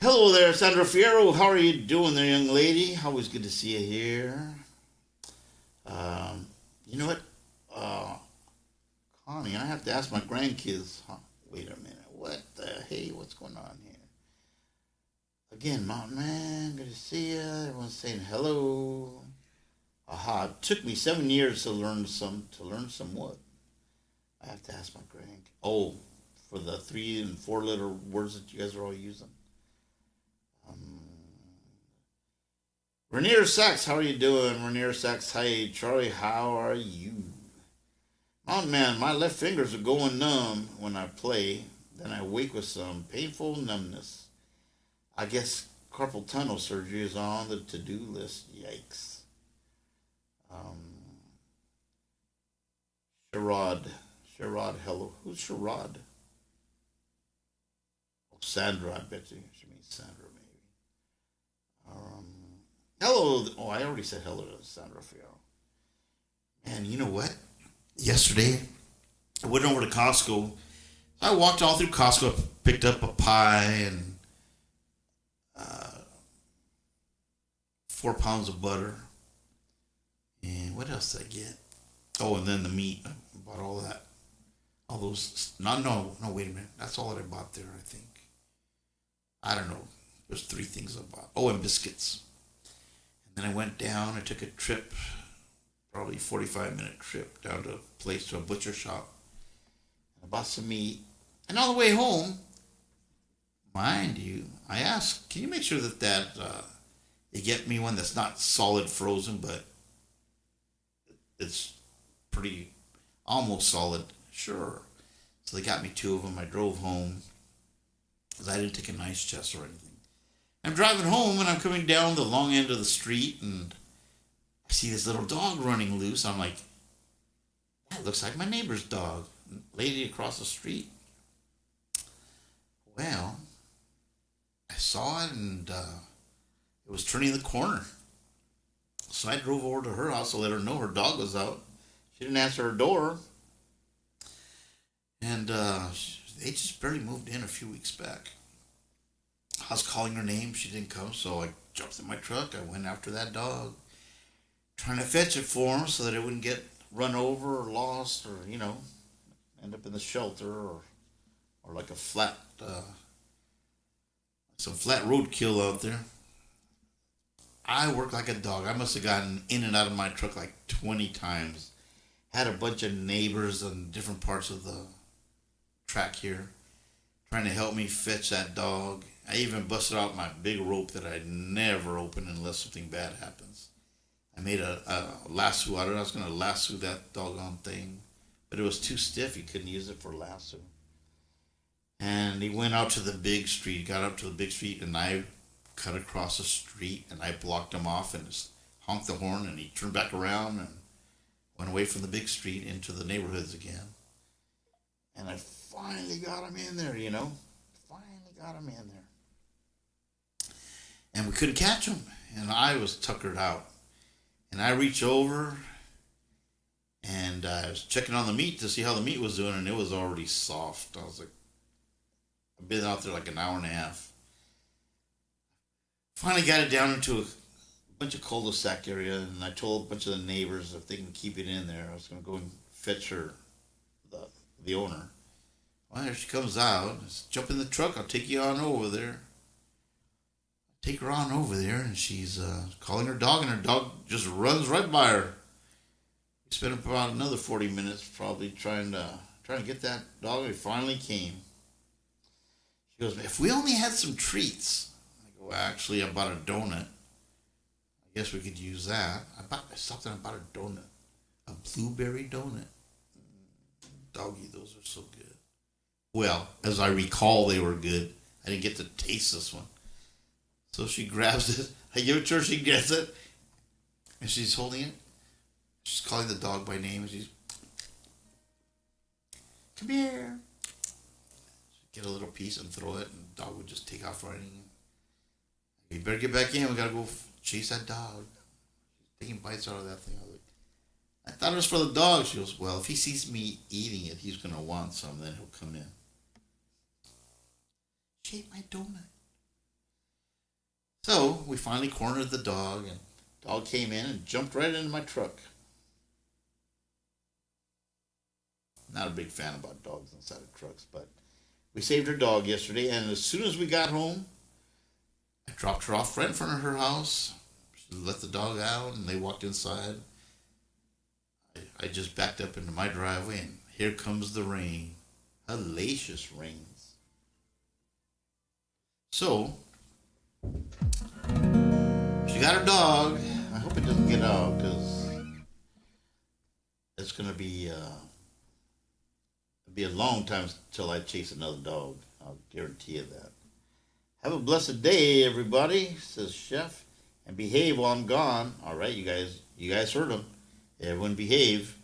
Hello there, Sandra Fierro. How are you doing there, young lady? Always good to see you here. You know what? Connie, I have to ask my grandkids. Huh? Wait a minute. What the hey? What's going on here? Again, Mountain Man, good to see you. Everyone's saying hello. Aha! It took me 7 years to learn some what? I have to ask my grandkids. Oh, for the 3 and 4 letter words that you guys are all using. Rainier Sachs, how are you doing? Rainier Sachs, hi. Charlie, how are you? Mountain Man, my left fingers are going numb when I play. Then I wake with some painful numbness. I guess carpal tunnel surgery is on the to-do list. Yikes. Sherrod, hello. Who's Sherrod? Oh, Sandra, I bet you. She means Sandra, maybe. Hello. Oh, I already said hello to San Rafael. And you know what? Yesterday, I went over to Costco. I walked all through Costco, picked up a pie and 4 pounds of butter. And what else did I get? Oh, and then the meat. I bought all that. All those. No, wait a minute. That's all that I bought there, I think. I don't know. There's 3 things I bought. Oh, and biscuits. And then I went down. I took a trip, probably 45-minute trip down to a place, to a butcher shop. I bought some meat. And on the way home, mind you, I asked, can you make sure that you get me one that's not solid frozen, but it's pretty almost solid? Sure. So they got me 2 of them. I drove home because I didn't take a nice chest or anything. I'm driving home and I'm coming down the long end of the street and I see this little dog running loose. I'm like, that looks like my neighbor's dog, lady across the street. Well, I saw it and it was turning the corner. So I drove over to her house to let her know her dog was out. She didn't answer her door. And they just barely moved in a few weeks back. I was calling her name. She didn't come. So I jumped in my truck. I went after that dog, trying to fetch it for him so that it wouldn't get run over or lost or, end up in the shelter or like a some flat roadkill out there. I work like a dog. I must have gotten in and out of my truck like 20 times. Had a bunch of neighbors on different parts of the track here trying to help me fetch that dog. I even busted out my big rope that I never open unless something bad happens. I made a lasso out of it. I was going to lasso that doggone thing, but it was too stiff. You couldn't use it for lasso. And he went out to the big street, got up to the big street, and I cut across the street, and I blocked him off and just honked the horn, and he turned back around and went away from the big street into the neighborhoods again. And I finally got him in there, Finally got him in there. And we couldn't catch him. And I was tuckered out. And I reached over and I was checking on the meat to see how the meat was doing, and it was already soft. I was like, I've been out there like an hour and a half. Finally got it down into a bunch of cul-de-sac area, and I told a bunch of the neighbors if they can keep it in there, I was going to go and fetch her, the owner. Well, here she comes out. Just jump in the truck. I'll take you on over there. Take her on over there, and she's calling her dog, and her dog just runs right by her. We spent about another 40 minutes probably trying to get that dog. It finally came. She goes, if we only had some treats. I go, actually, I bought a donut. I guess we could use that. I stopped and I bought a donut. A blueberry donut. Doggy, those are so good. Well, as I recall, they were good. I didn't get to taste this one. So she grabs it. I give it to her. She gets it. And she's holding it. She's calling the dog by name. And she's, come here. She'd get a little piece and throw it. And the dog would just take off running. You better get back in. We got to go chase that dog. She's taking bites out of that thing. I thought it was for the dog. She goes, well, if he sees me eating it, he's going to want some. Then he'll come in. She ate my donut. So we finally cornered the dog, and the dog came in and jumped right into my truck. Not a big fan about dogs inside of trucks, but we saved her dog yesterday, and as soon as we got home, I dropped her off right in front of her house. She let the dog out, and they walked inside. I just backed up into my driveway, and here comes the rain. Hellacious rains. So, she got her dog. I hope it doesn't get out, because it's going to be a long time till I chase another dog. I'll guarantee you that. Have a blessed day, everybody, says Chef. And behave while I'm gone. All right, you guys heard him. Everyone behave.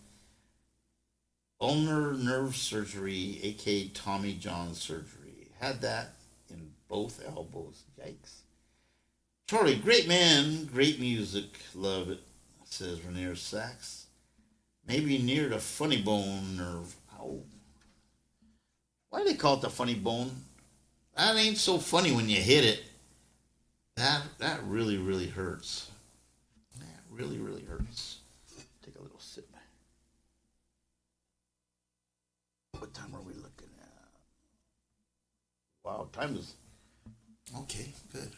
Ulnar nerve surgery, a.k.a. Tommy John surgery. Had that in both elbows. Yikes. Charlie, great man, great music, love it, says Rainier Sachs. Maybe near the funny bone or how? Why do they call it the funny bone? That ain't so funny when you hit it. That really really hurts. That really really hurts. Take a little sip. What time are we looking at? Wow, time is okay. Good.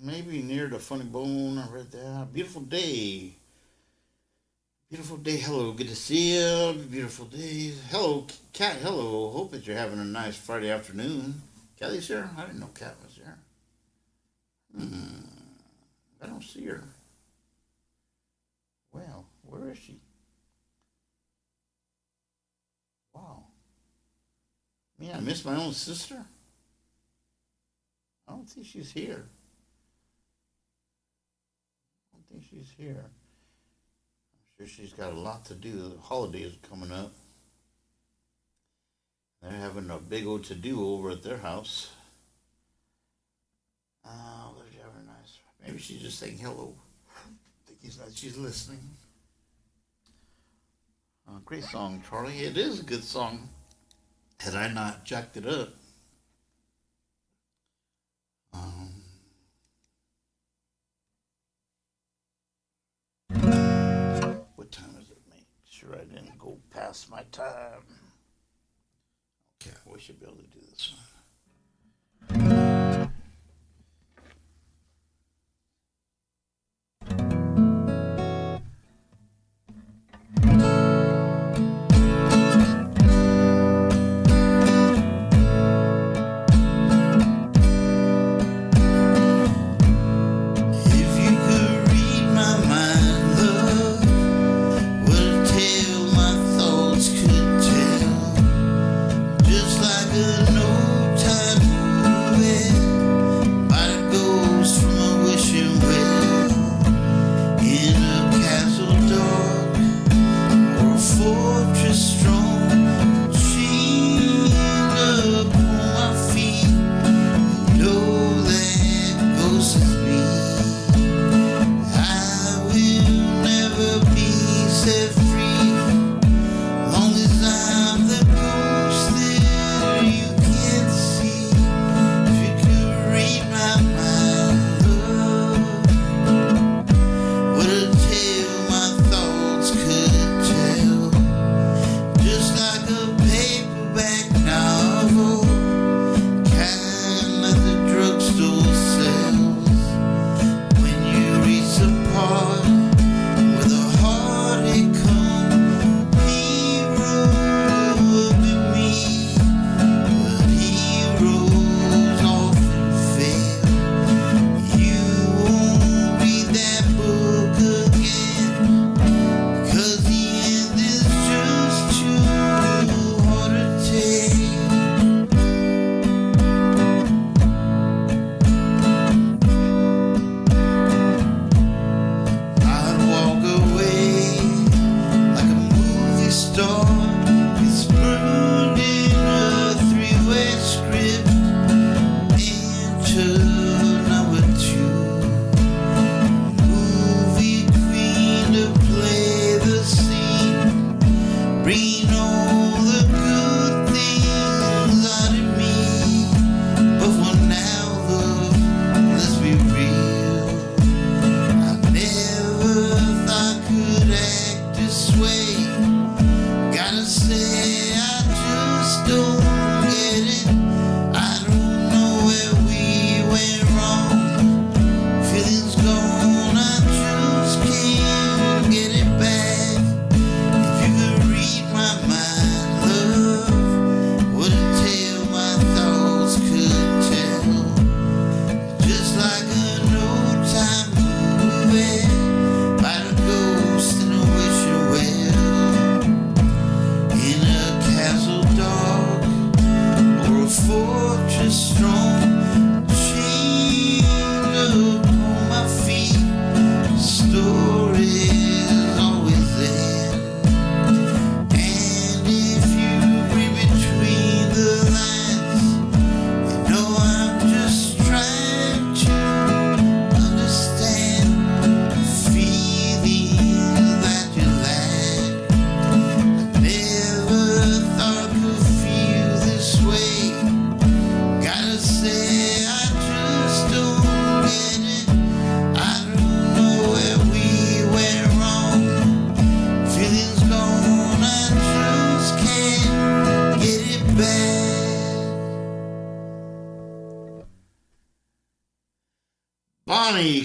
Maybe near the funny bone. I read that. Beautiful day. Beautiful day. Hello. Good to see you. Beautiful day. Hello, Kat. Hello. Hope that you're having a nice Friday afternoon. Kelly's here? I didn't know Kat was here. I don't see her. Well, where is she? Wow. Man, I miss my own sister. I don't think she's here. I don't think she's here. I'm sure she's got a lot to do. The holidays are coming up. They're having a big old to do over at their house. Oh, they're having nice. Maybe she's just saying hello. I think she's listening. Great song, Charlie. It is a good song. Had I not jacked it up, sure I didn't go past my time. Okay, we should be able to do this one.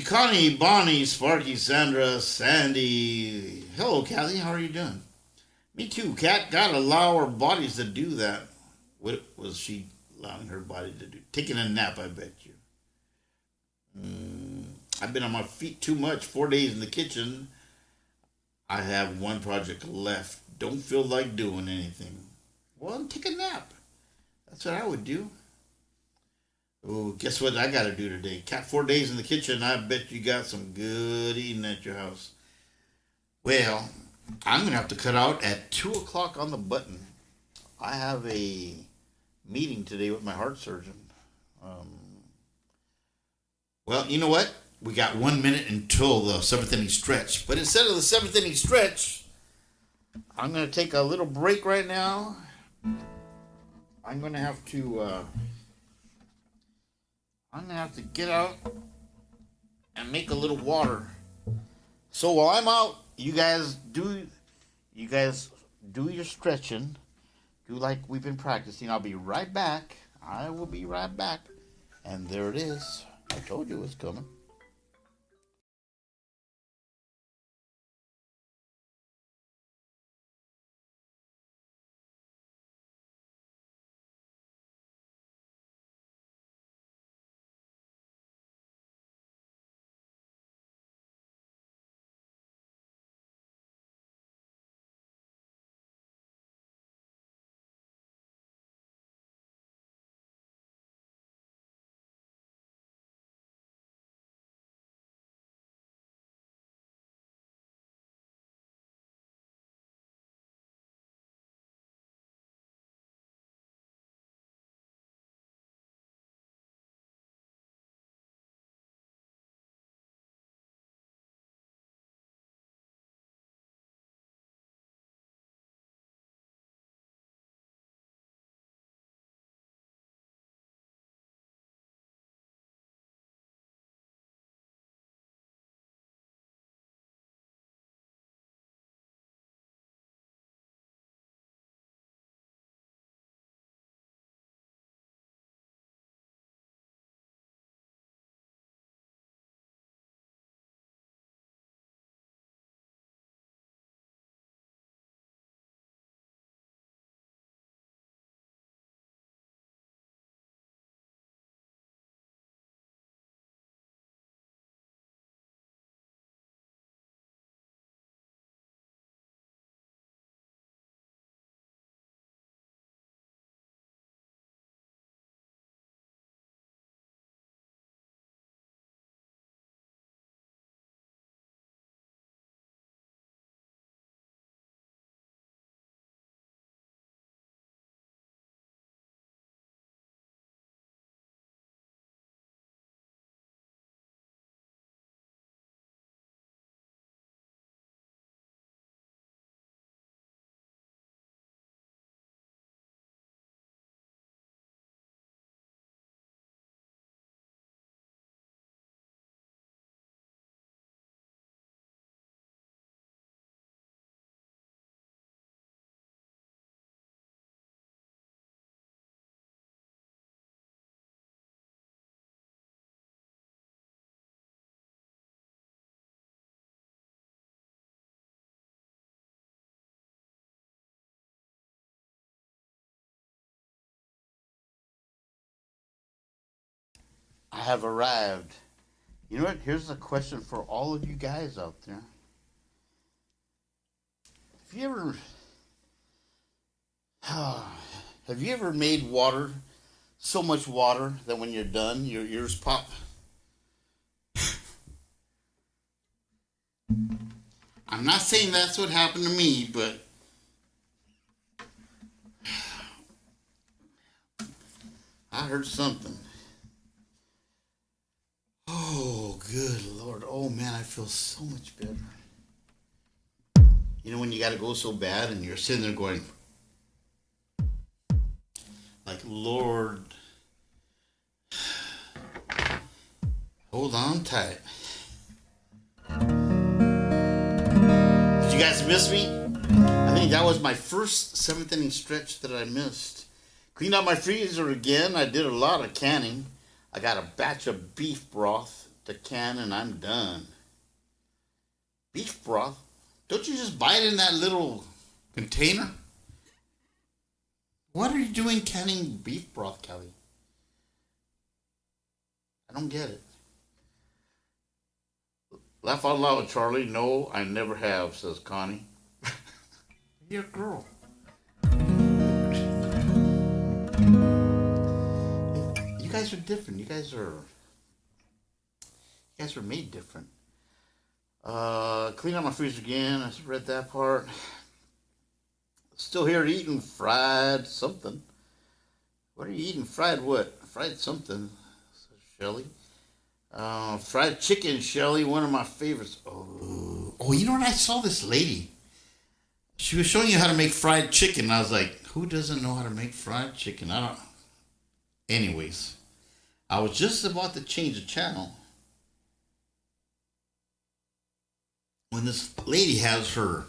Connie, Bonnie, Sparky, Sandra, Sandy. Hello, Kathy. How are you doing? Me too, Kat. Gotta allow our bodies to do that. What was she allowing her body to do? Taking a nap, I bet you. I've been on my feet too much. 4 days in the kitchen. I have one project left. Don't feel like doing anything. Well, take a nap. That's what I would do. Oh, guess what I got to do today? Cat 4 days in the kitchen. I bet you got some good eating at your house. Well, I'm going to have to cut out at 2 o'clock on the button. I have a meeting today with my heart surgeon. Well, you know what? We got 1 minute until the seventh inning stretch. But instead of the seventh inning stretch, I'm going to take a little break right now. I'm going to have to get out and make a little water. So while I'm out, you guys do You guys do your stretching. Do like we've been practicing. I'll be right back. I will be right back. And there it is. I told you it was coming. I have arrived. You know what? Here's a question for all of you guys out there. Have you ever have you ever made water so much water that when you're done your ears pop? I'm not saying that's what happened to me, but I heard something. Oh, good Lord. Oh, man, I feel so much better. You know, when you got to go so bad and you're sitting there going, like, Lord, hold on tight. Did you guys miss me? I think that was my first seventh inning stretch that I missed. Cleaned out my freezer again. I did a lot of canning. I got a batch of beef broth to can and I'm done. Beef broth? Don't you just buy it in that little container? What are you doing canning beef broth, Kelly? I don't get it. Laugh out loud, Charlie. No, I never have, says Connie. You're a girl. You guys are different. You guys are made different. Clean out my freezer again. I read that part. Still here eating fried something. What are you eating? Fried what? Fried something, says Shelly. Fried chicken, Shelly, one of my favorites. Oh, you know what? I saw this lady. She was showing you how to make fried chicken. I was like, who doesn't know how to make fried chicken? I don't. Anyways, I was just about to change the channel when this lady has her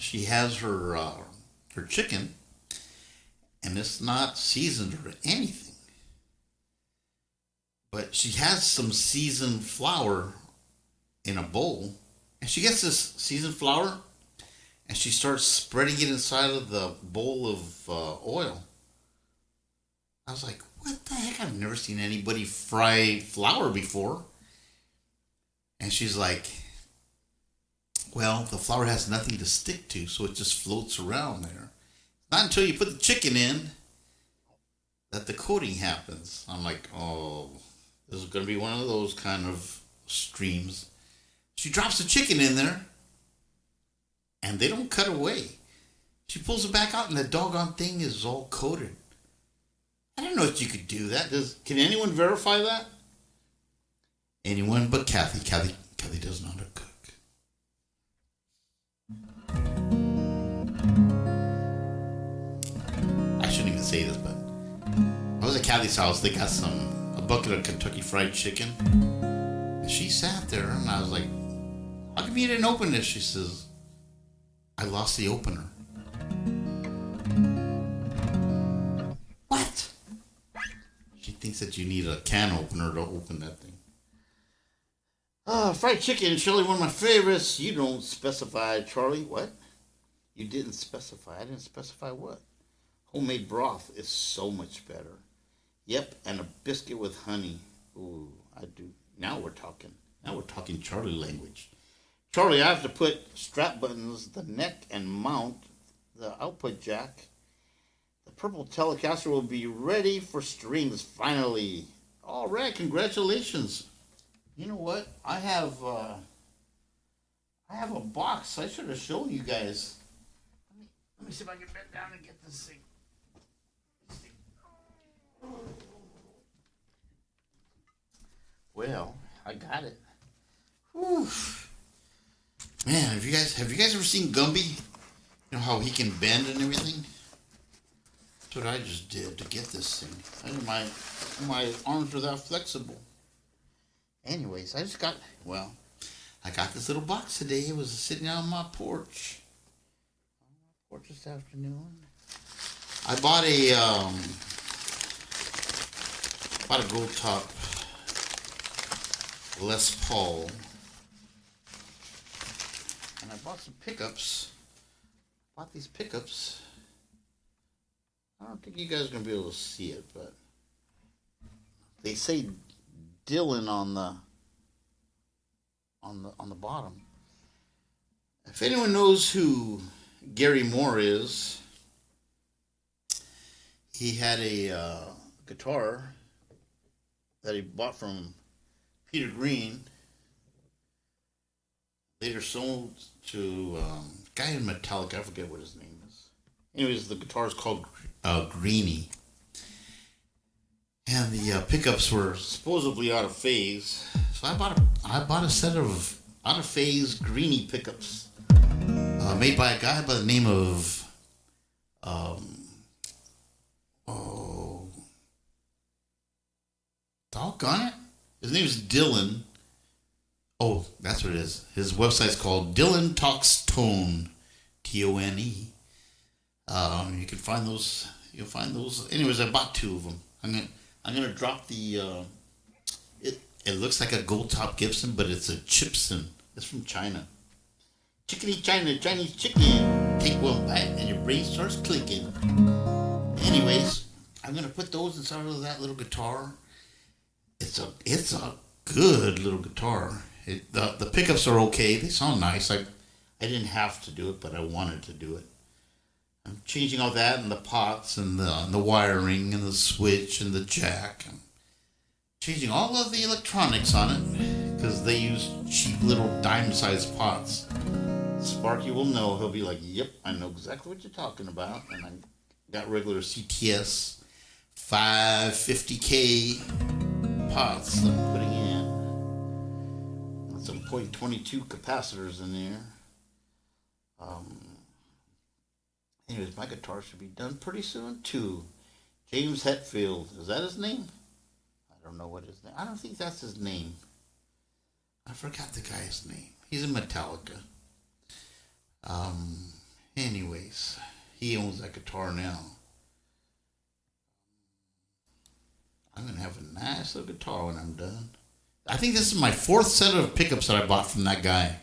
she has her chicken, and it's not seasoned or anything. But she has some seasoned flour in a bowl, and she gets this seasoned flour, and she starts spreading it inside of the bowl of oil. I was like, what the heck? I've never seen anybody fry flour before. And she's like, well, the flour has nothing to stick to, so it just floats around there. Not until you put the chicken in that the coating happens. I'm like, oh, this is going to be one of those kind of streams. She drops the chicken in there, and they don't cut away. She pulls it back out, and the doggone thing is all coated. I didn't know that you could do that. Can anyone verify that? Anyone but Kathy. Kathy does not cook. I shouldn't even say this, but I was at Kathy's house. They got a bucket of Kentucky Fried Chicken. And she sat there, and I was like, how come you didn't open this? She says, I lost the opener. What? She thinks that you need a can opener to open that thing. Fried chicken, surely one of my favorites. You don't specify, Charlie. What? You didn't specify. I didn't specify what? Homemade broth is so much better. Yep, and a biscuit with honey. Ooh, I do. Now we're talking. Now we're talking Charlie language. Charlie, I have to put strap buttons, the neck, and mount the output jack. The purple Telecaster will be ready for strings finally. All right, congratulations. You know what? I have a box. I should have shown you guys. Let me see if I can bend down and get this thing. Well, I got it. Whew. Man, have you guys ever seen Gumby? You know how he can bend and everything? That's what I just did to get this thing. My arms are that flexible. Anyways, I got this little box today. It was sitting out on my porch. This afternoon. I bought a gold top Les Paul. And I bought some pickups. Bought these pickups. I don't think you guys are gonna be able to see it, but they say Dylan on the bottom. If anyone knows who Gary Moore is, he had a guitar that he bought from Peter Green. Later sold to a guy in Metallica. I forget what his name is. Anyways, the guitar is called Greenie. And the pickups were supposedly out of phase. So I bought a set of out of phase Greenie pickups. Made by a guy by the name of doggone it. His name is Dylan. Oh, that's what it is. His website's called Dylan Talks Tone, Tone. You can find those. You'll find those. Anyways, I bought two of them. I'm gonna drop the. It looks like a gold top Gibson, but it's a Chipson. It's from China. Chickeny China, Chinese chicken. Take one bite and your brain starts clicking. Anyways, I'm gonna put those inside of that little guitar. It's a good little guitar. The pickups are okay. They sound nice. I didn't have to do it, but I wanted to do it. I'm changing all that and the pots and the wiring and the switch and the jack. I'm changing all of the electronics on it because they use cheap little dime-sized pots. Sparky will know. He'll be like, yep, I know exactly what you're talking about. And I got regular CTS 550K pots that I'm putting in. And some .22 capacitors in there. Anyways, my guitar should be done pretty soon too. James Hetfield, is that his name? I don't know what his name. I don't think that's his name. I forgot the guy's name. He's in Metallica. Anyways, he owns that guitar now. I'm gonna have a nice little guitar when I'm done. I think this is my fourth set of pickups that I bought from that guy.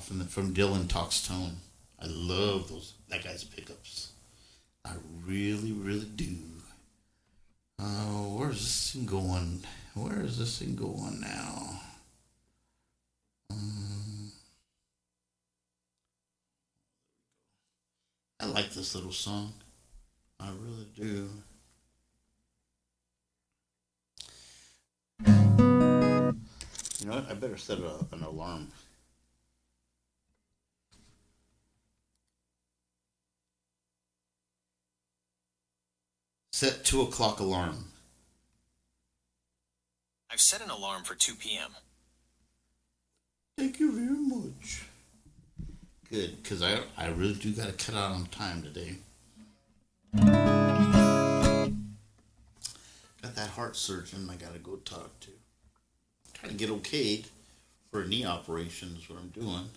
From Dylan Talks Tone. I love that guy's pickups. I really, really do. Where's this thing going? Where is this thing going now? I like this little song. I really do. You know what? I better set an alarm. Set 2 o'clock alarm. I've set an alarm for 2 p.m. Thank you very much. Good, because I really do got to cut out on time today. Got that heart surgeon I got to go talk to. Trying to get okayed for a knee operation is what I'm doing.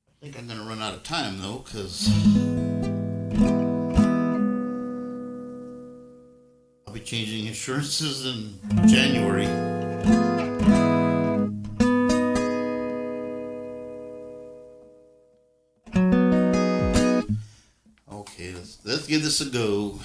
I think I'm going to run out of time though, because I'll be changing insurances in January. Okay, let's give this a go.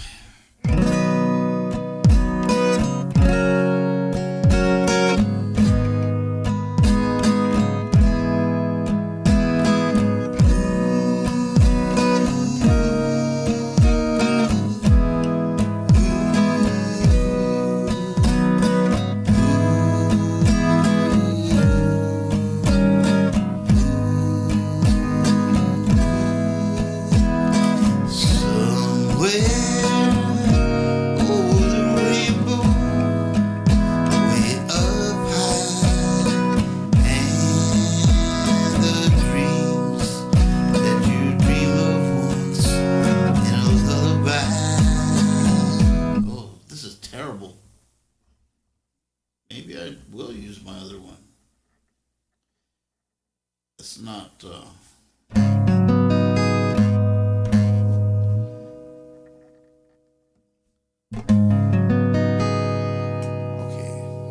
Maybe I will use my other one. It's not, okay,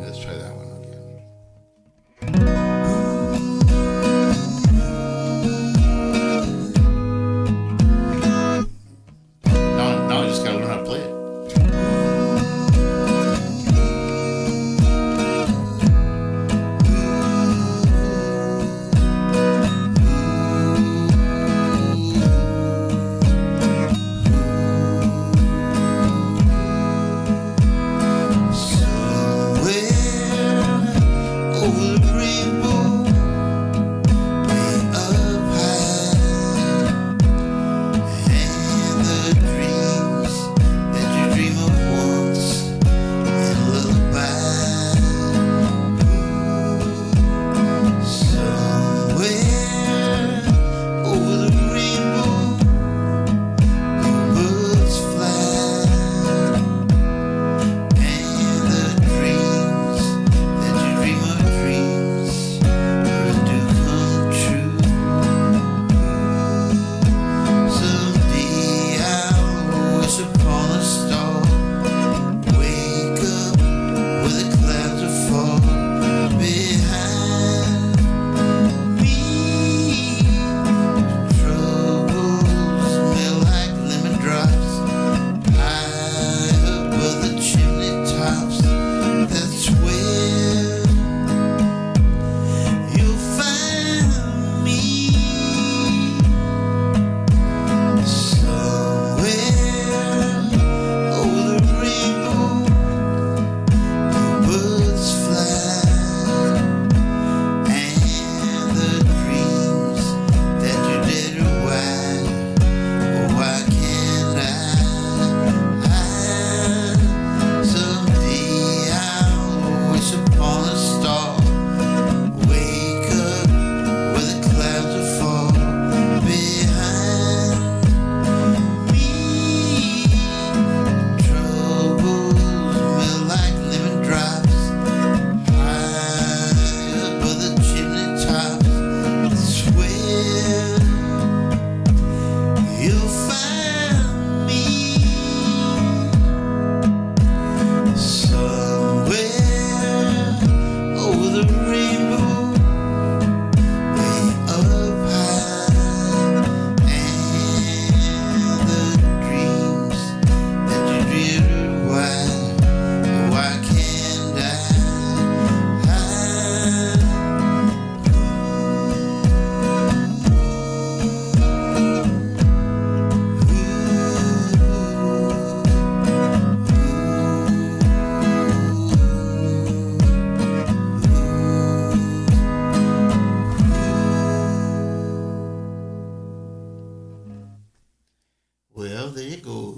let's try that one again. Now I just gotta learn how to play it.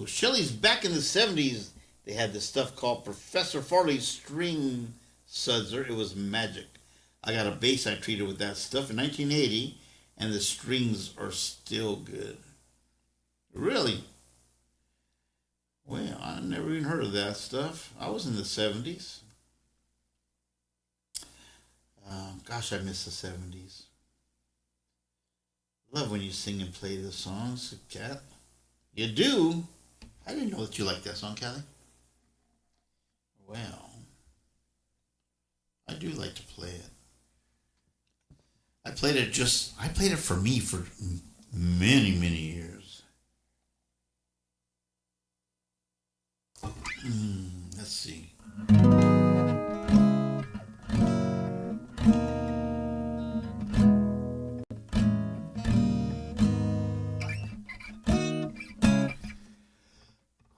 So Shelley's back in the 70s. They had this stuff called Professor Farley's String Sudzer. It was magic. I got a bass I treated with that stuff in 1980, and the strings are still good. Really? Well, I never even heard of that stuff. I was in the 70s. Gosh, I miss the 70s. Love when you sing and play the songs, Kat. You do? I didn't know that you liked that song, Callie. Well, I do like to play it. I played it for me for many, many years. Let's see.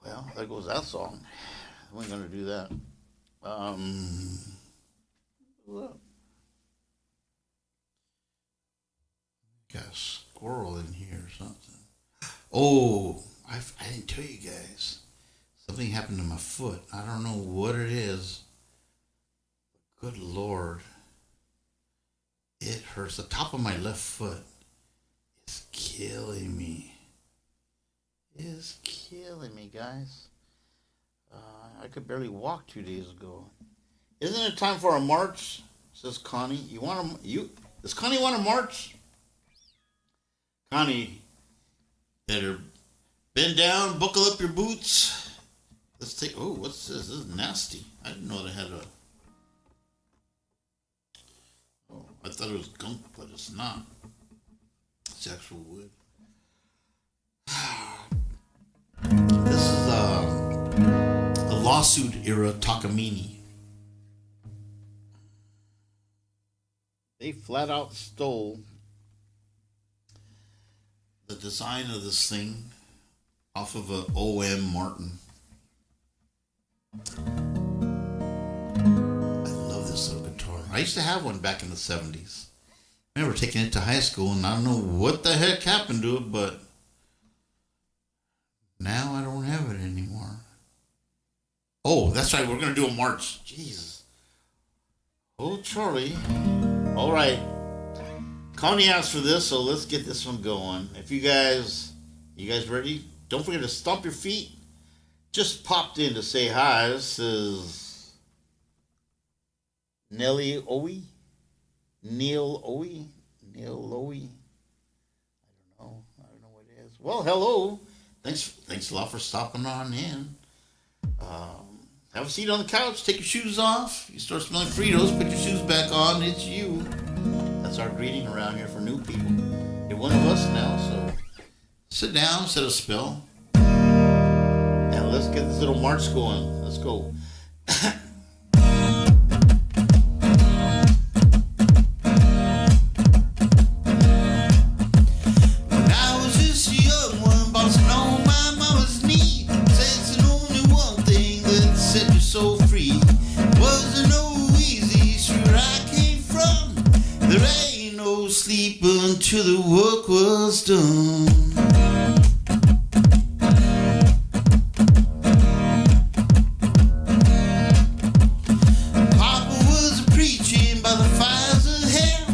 Well, there goes that song. We ain't gonna do that. Look. Got a squirrel in here or something. Oh, I didn't tell you guys. Something happened to my foot. I don't know what it is. Good Lord. It hurts. The top of my left foot is killing me. It is killing me, guys. I could barely walk 2 days ago. Isn't it time for a march? Says Connie. Does Connie want a march? Connie, better bend down, buckle up your boots. Let's take. Oh, what's this? This is nasty. I didn't know they had a. Oh, I thought it was gunk, but it's not. It's actual wood. This is a lawsuit era Takamine. They flat out stole the design of this thing off of a O.M. Martin. I love this little guitar. I used to have one back in the 70s. I remember taking it to high school, and I don't know what the heck happened to it, but now I don't have it anymore. Oh, that's right. We're going to do a march. Jesus. Oh, Charlie. All right. Connie asked for this, so let's get this one going. If you guys ready? Don't forget to stomp your feet. Just popped in to say hi. This is Nellie Owie. Neil Owie. I don't know what it is. Well, hello. Thanks a lot for stopping on in. Have a seat on the couch. Take your shoes off. You start smelling Fritos. Put your shoes back on. It's you. That's our greeting around here for new people. You're one of us now, so sit down, set a spell, and let's get this little march going. Let's go. When I was just a young one, bouncing on my mama's knee, says the only one thing that set you so free wasn't no easy street I came from. There ain't no sleep until the work was done. Papa was preaching by the fires of hell.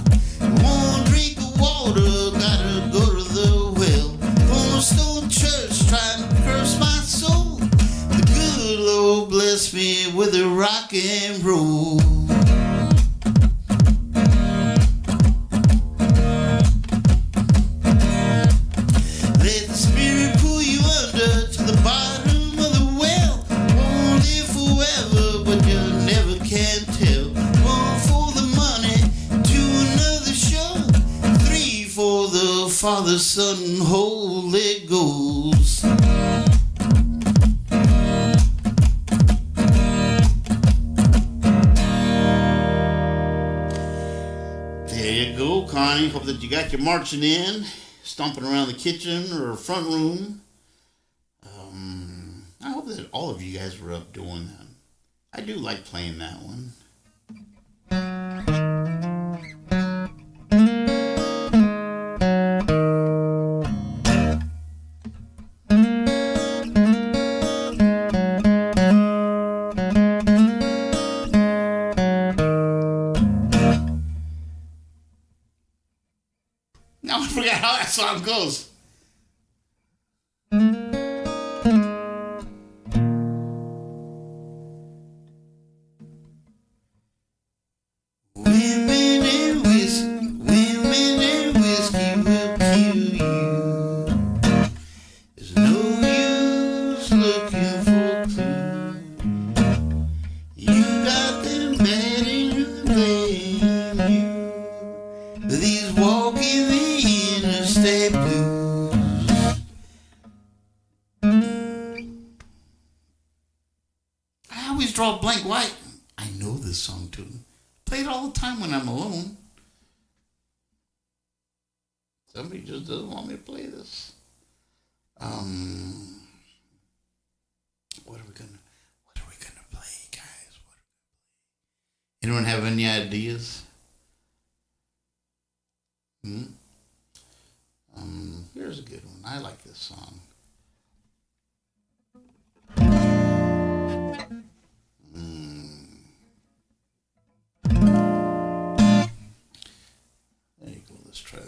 One drink of water, gotta go to the well. Cornerstone Church trying to curse my soul. The good Lord bless me with a rock and roll. Father, Son, and Holy Ghost. There you go, Connie. Hope that you got your marching in, stomping around the kitchen or front room. I hope that all of you guys were up doing that. I do like playing that one. Now I forgot how that song goes. Women and whiskey will kill you. There's no use looking for clues. You got them bad and you can blame you. These walking the interstate blues. I always draw a blank white. I know this song too. Play it all the time when I'm alone. Somebody just doesn't want me to play this. What are we gonna play, guys? Anyone have any ideas? Here's a good one. I like this song. There you go. Let's try that.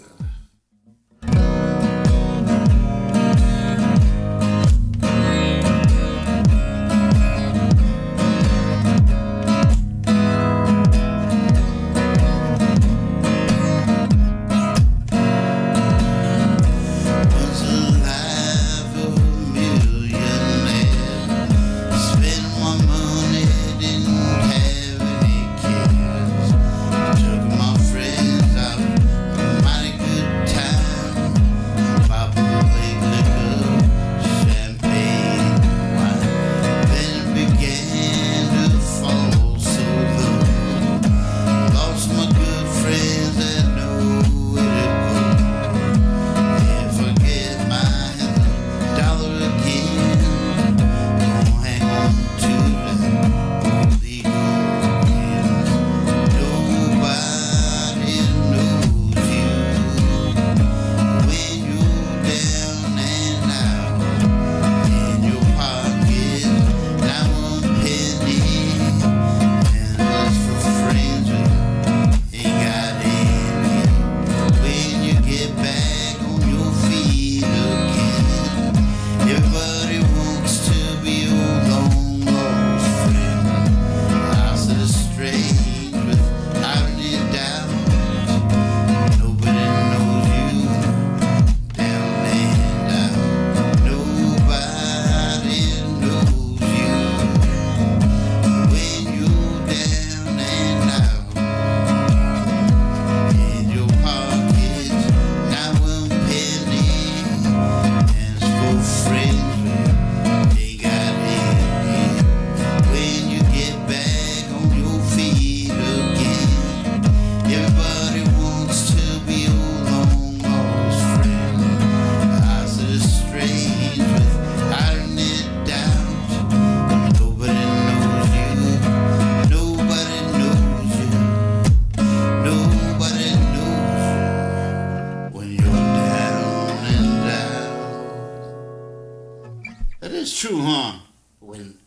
It's true, huh? When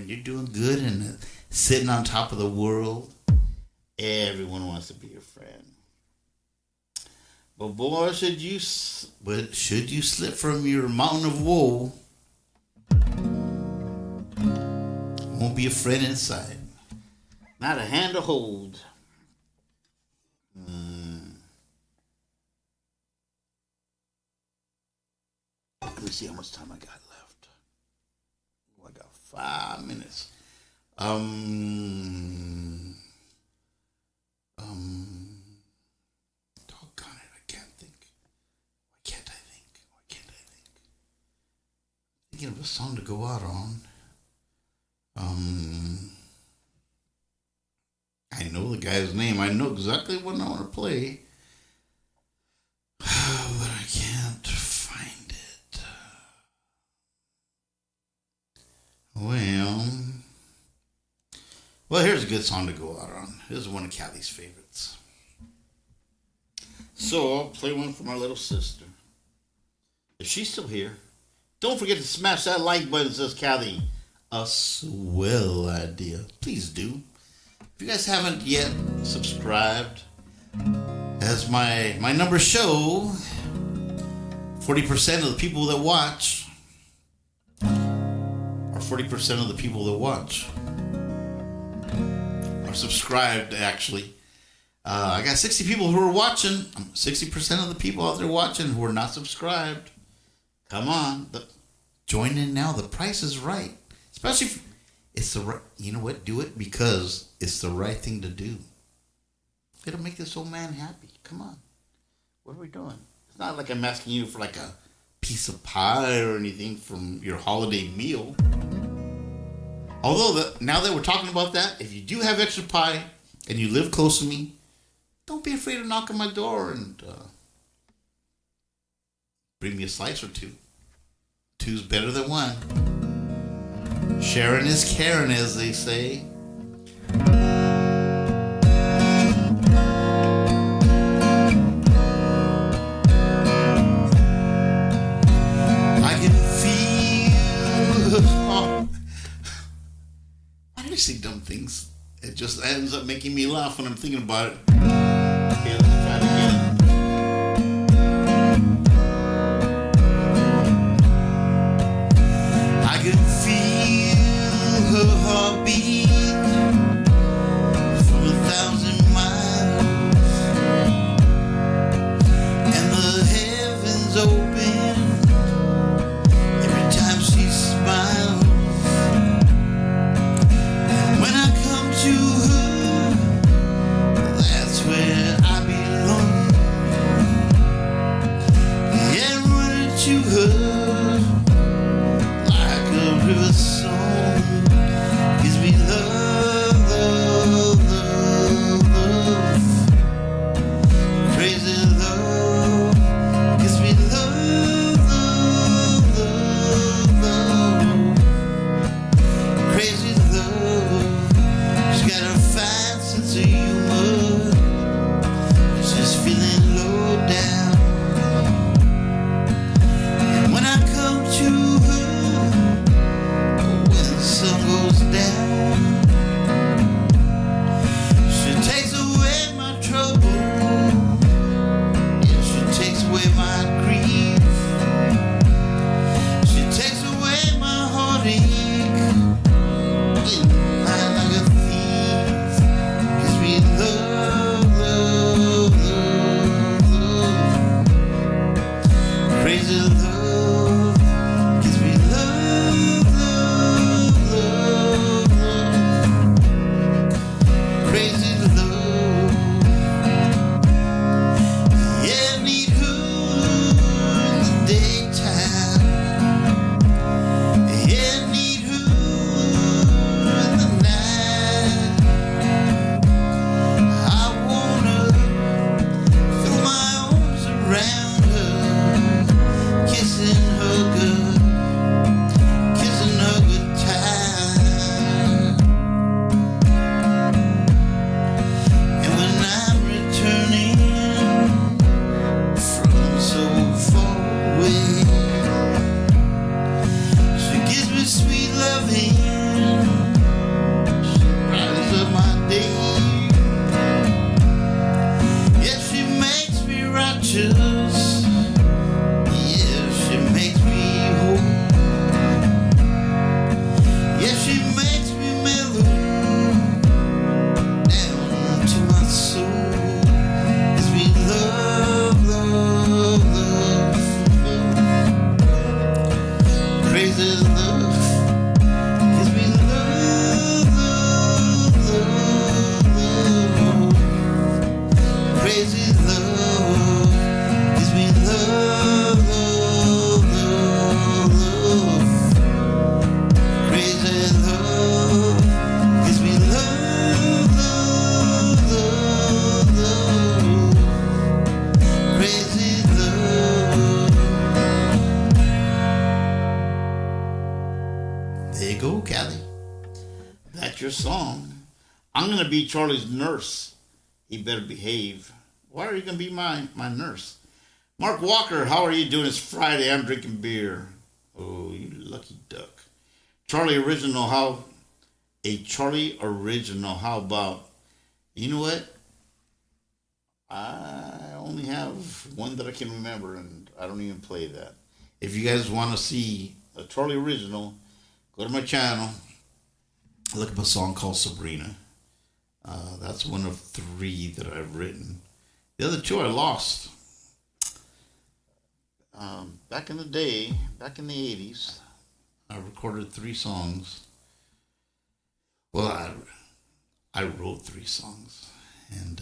you're doing good and sitting on top of the world, everyone wants to be your friend. But boy, should you slip from your mountain of woe, won't be a friend inside. Not a hand to hold. Let me see how much time I got left. Oh, I got 5 minutes. Doggone it, I can't think. Why can't I think? Thinking of a song to go out on. I know the guy's name. I know exactly what I want to play. But I can't find it. Well, here's a good song to go out on. This is one of Callie's favorites. So I'll play one for my little sister. If she's still here, don't forget to smash that like button, says Callie. A swell idea. Please do. If you guys haven't yet subscribed, as as my numbers show, 40% of the people that watch, or 40% of the people that watch, are subscribed, actually. I got 60 people who are watching. 60% of the people out there watching who are not subscribed. Come on. Join in now. The price is right. Especially if it's the right, you know what? Do it because it's the right thing to do. It'll make this old man happy. Come on. What are we doing? It's not like I'm asking you for like a piece of pie or anything from your holiday meal. Although, now that we're talking about that, if you do have extra pie and you live close to me, don't be afraid to knock on my door and bring me a slice or two. Two's better than one. Sharing is caring, as they say. I can feel... Oh. Why do I say dumb things? It just ends up making me laugh when I'm thinking about it. Okay, let's try it again. I can feel her heartbeat from 1,000 miles, and the heavens open every time she smiles. And when I come to her, that's where I belong. And running to her like a river song gives me love, love, love, love. Crazy love gives me love, love, love, love. Crazy love. She's got a fine sense of humor. She's feeling low down. And when I come to her, when the sun goes down, she takes away my trouble. Yeah, she takes away my grief. She takes away my heartache. In line like a thief. Gives me love, love, love, love. Crazy love. Gives me love, love, love, love. Crazy love. Yeah, I need her in the daytime. Yeah, I need her in the night. I wanna throw my arms around her, kissing her good, kissing her goodtime. And when I'm returning from so far away, she gives me sweet loving. She brightens up my day. Yeah, she makes me righteous. Yeah, she makes me whole. Yeah, she makes me mellow down to my soul. Gives me love, love, love, love. Crazy love. Gives me love, love, love, love. Crazy love. Gives me love, love, love, love. Crazy love. Gives me love, love, love, love. Crazy love. There you go, Callie. That's your song. I'm gonna be Charlie's nurse. He better behave. Why are you gonna be my nurse? Mark Walker, how are you doing? It's Friday. I'm drinking beer. Oh, you lucky duck. Charlie Original, a Charlie Original. How about, you know what? I only have one that I can remember, and I don't even play that. If you guys want to see a Charlie original, go to my channel. Look up a song called Sabrina. That's one of 3 that I've written. The other 2 I lost. Back in the day, back in the 80s, I recorded 3 songs. Well, I wrote 3 songs, and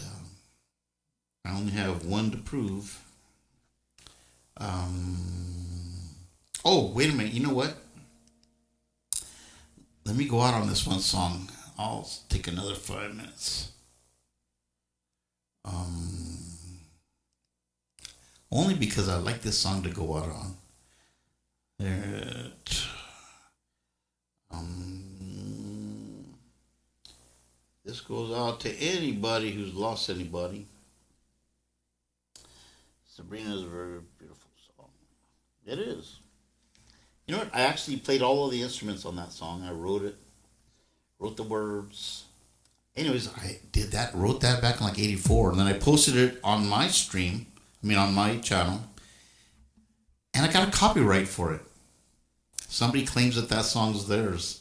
I only have 1 to prove. Oh, wait a minute. You know what? Let me go out on this one song. I'll take another 5 minutes. Only because I like this song to go out on. This goes out to anybody who's lost anybody. Sabrina is a very beautiful song. It is. You know what? I actually played all of the instruments on that song. I wrote it, wrote the words. Anyways, I did that, wrote that back in like 84, and then I posted it on my stream, on my channel, and I got a copyright for it. Somebody claims that song's theirs.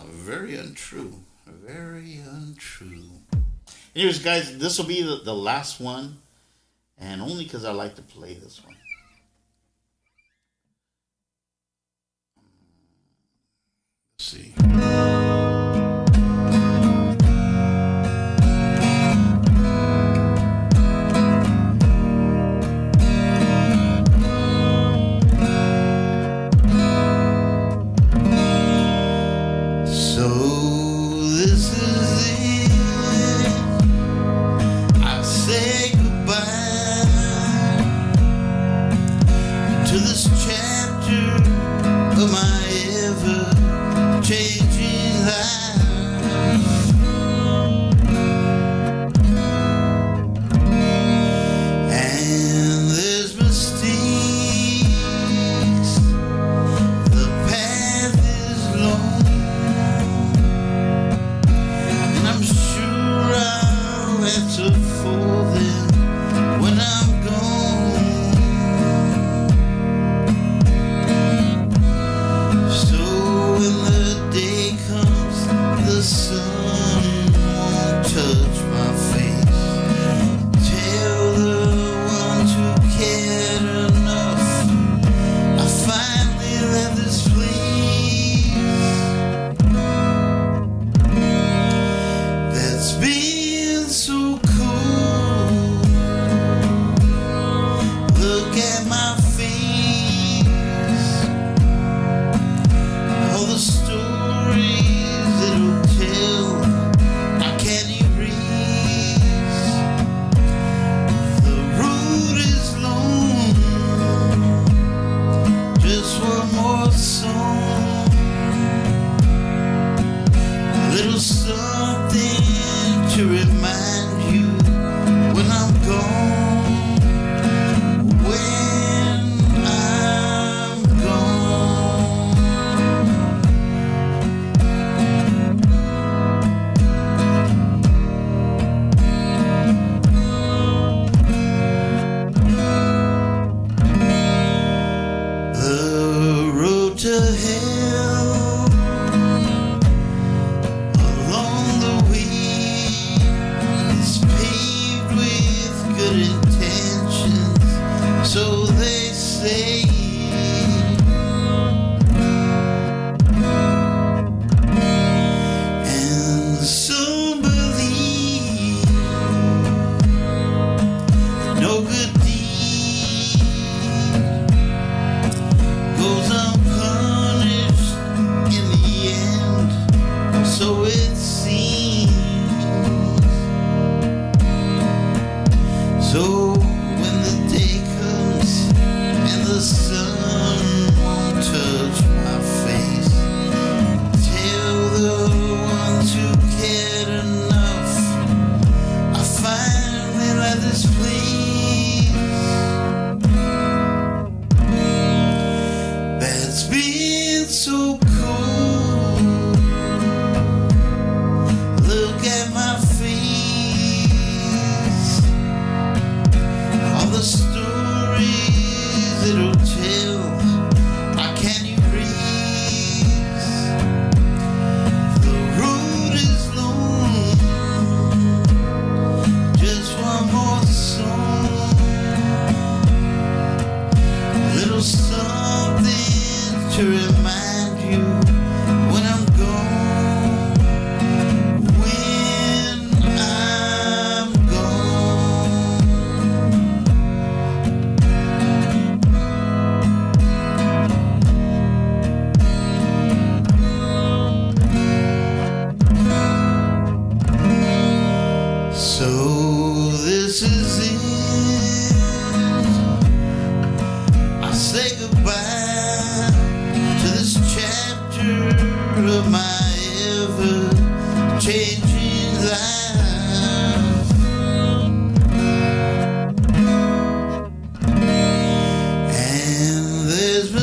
Very untrue. Very untrue. Anyways, guys, this will be the last one, and only because I like to play this one. Let's see. So when the day comes and the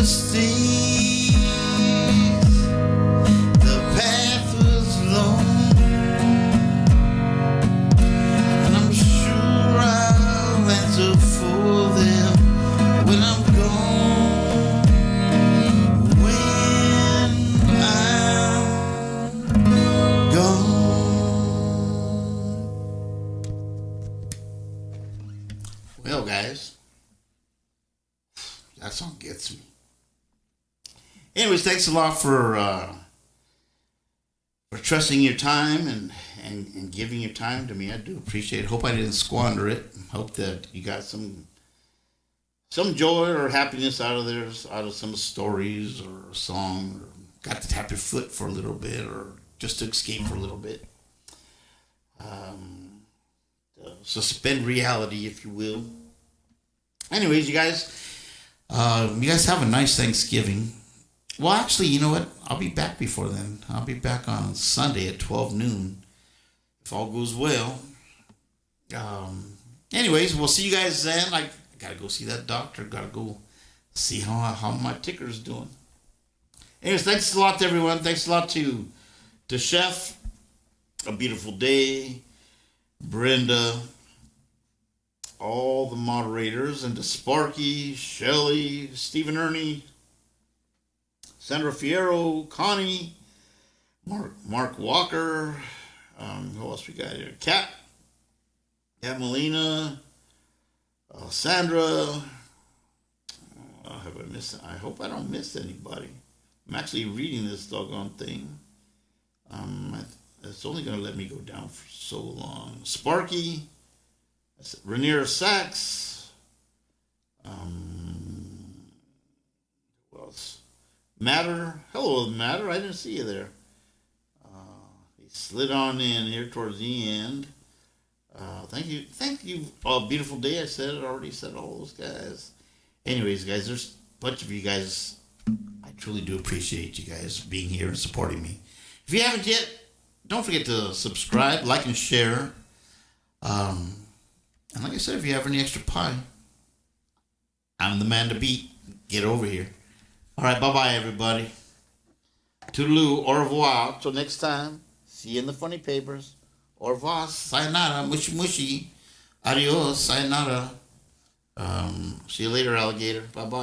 mistakes. The path was long, and I'm sure I'll answer for them when I'm gone. When I'm gone. Well, guys, that song gets me. Anyways, thanks a lot for trusting your time and giving your time to me. I do appreciate it. Hope I didn't squander it. Hope that you got some joy or happiness out of there, out of some stories or a song, or got to tap your foot for a little bit, or just to escape for a little bit. Suspend reality, if you will. Anyways, you guys have a nice Thanksgiving. Well, actually, you know what? I'll be back before then. I'll be back on Sunday at 12 noon, if all goes well. Anyways, we'll see you guys then. I gotta go see that doctor. Gotta go see how my ticker's doing. Anyways, thanks a lot to everyone. Thanks a lot to Chef. A beautiful day. Brenda. All the moderators, and to Sparky, Shelly, Stephen Ernie, Sandra Fierro, Connie, Mark Walker, who else we got here? Kat Molina, Sandra. Have I missed? I hope I don't miss anybody. I'm actually reading this doggone thing. It's only going to let me go down for so long. Sparky, Rainier Sachs. Who else? Matter. Hello, Matter. I didn't see you there. He slid on in here towards the end. Thank you. Oh, beautiful day. I already said all those guys. Anyways, guys, there's a bunch of you guys. I truly do appreciate you guys being here and supporting me. If you haven't yet, don't forget to subscribe, like, and share. And like I said, if you have any extra pie, I'm the man to beat. Get over here. All right, bye-bye, everybody. Toodaloo, au revoir. Till next time, see you in the funny papers. Au revoir, sayonara, mushy mushy. Adios, sayonara. See you later, alligator. Bye-bye.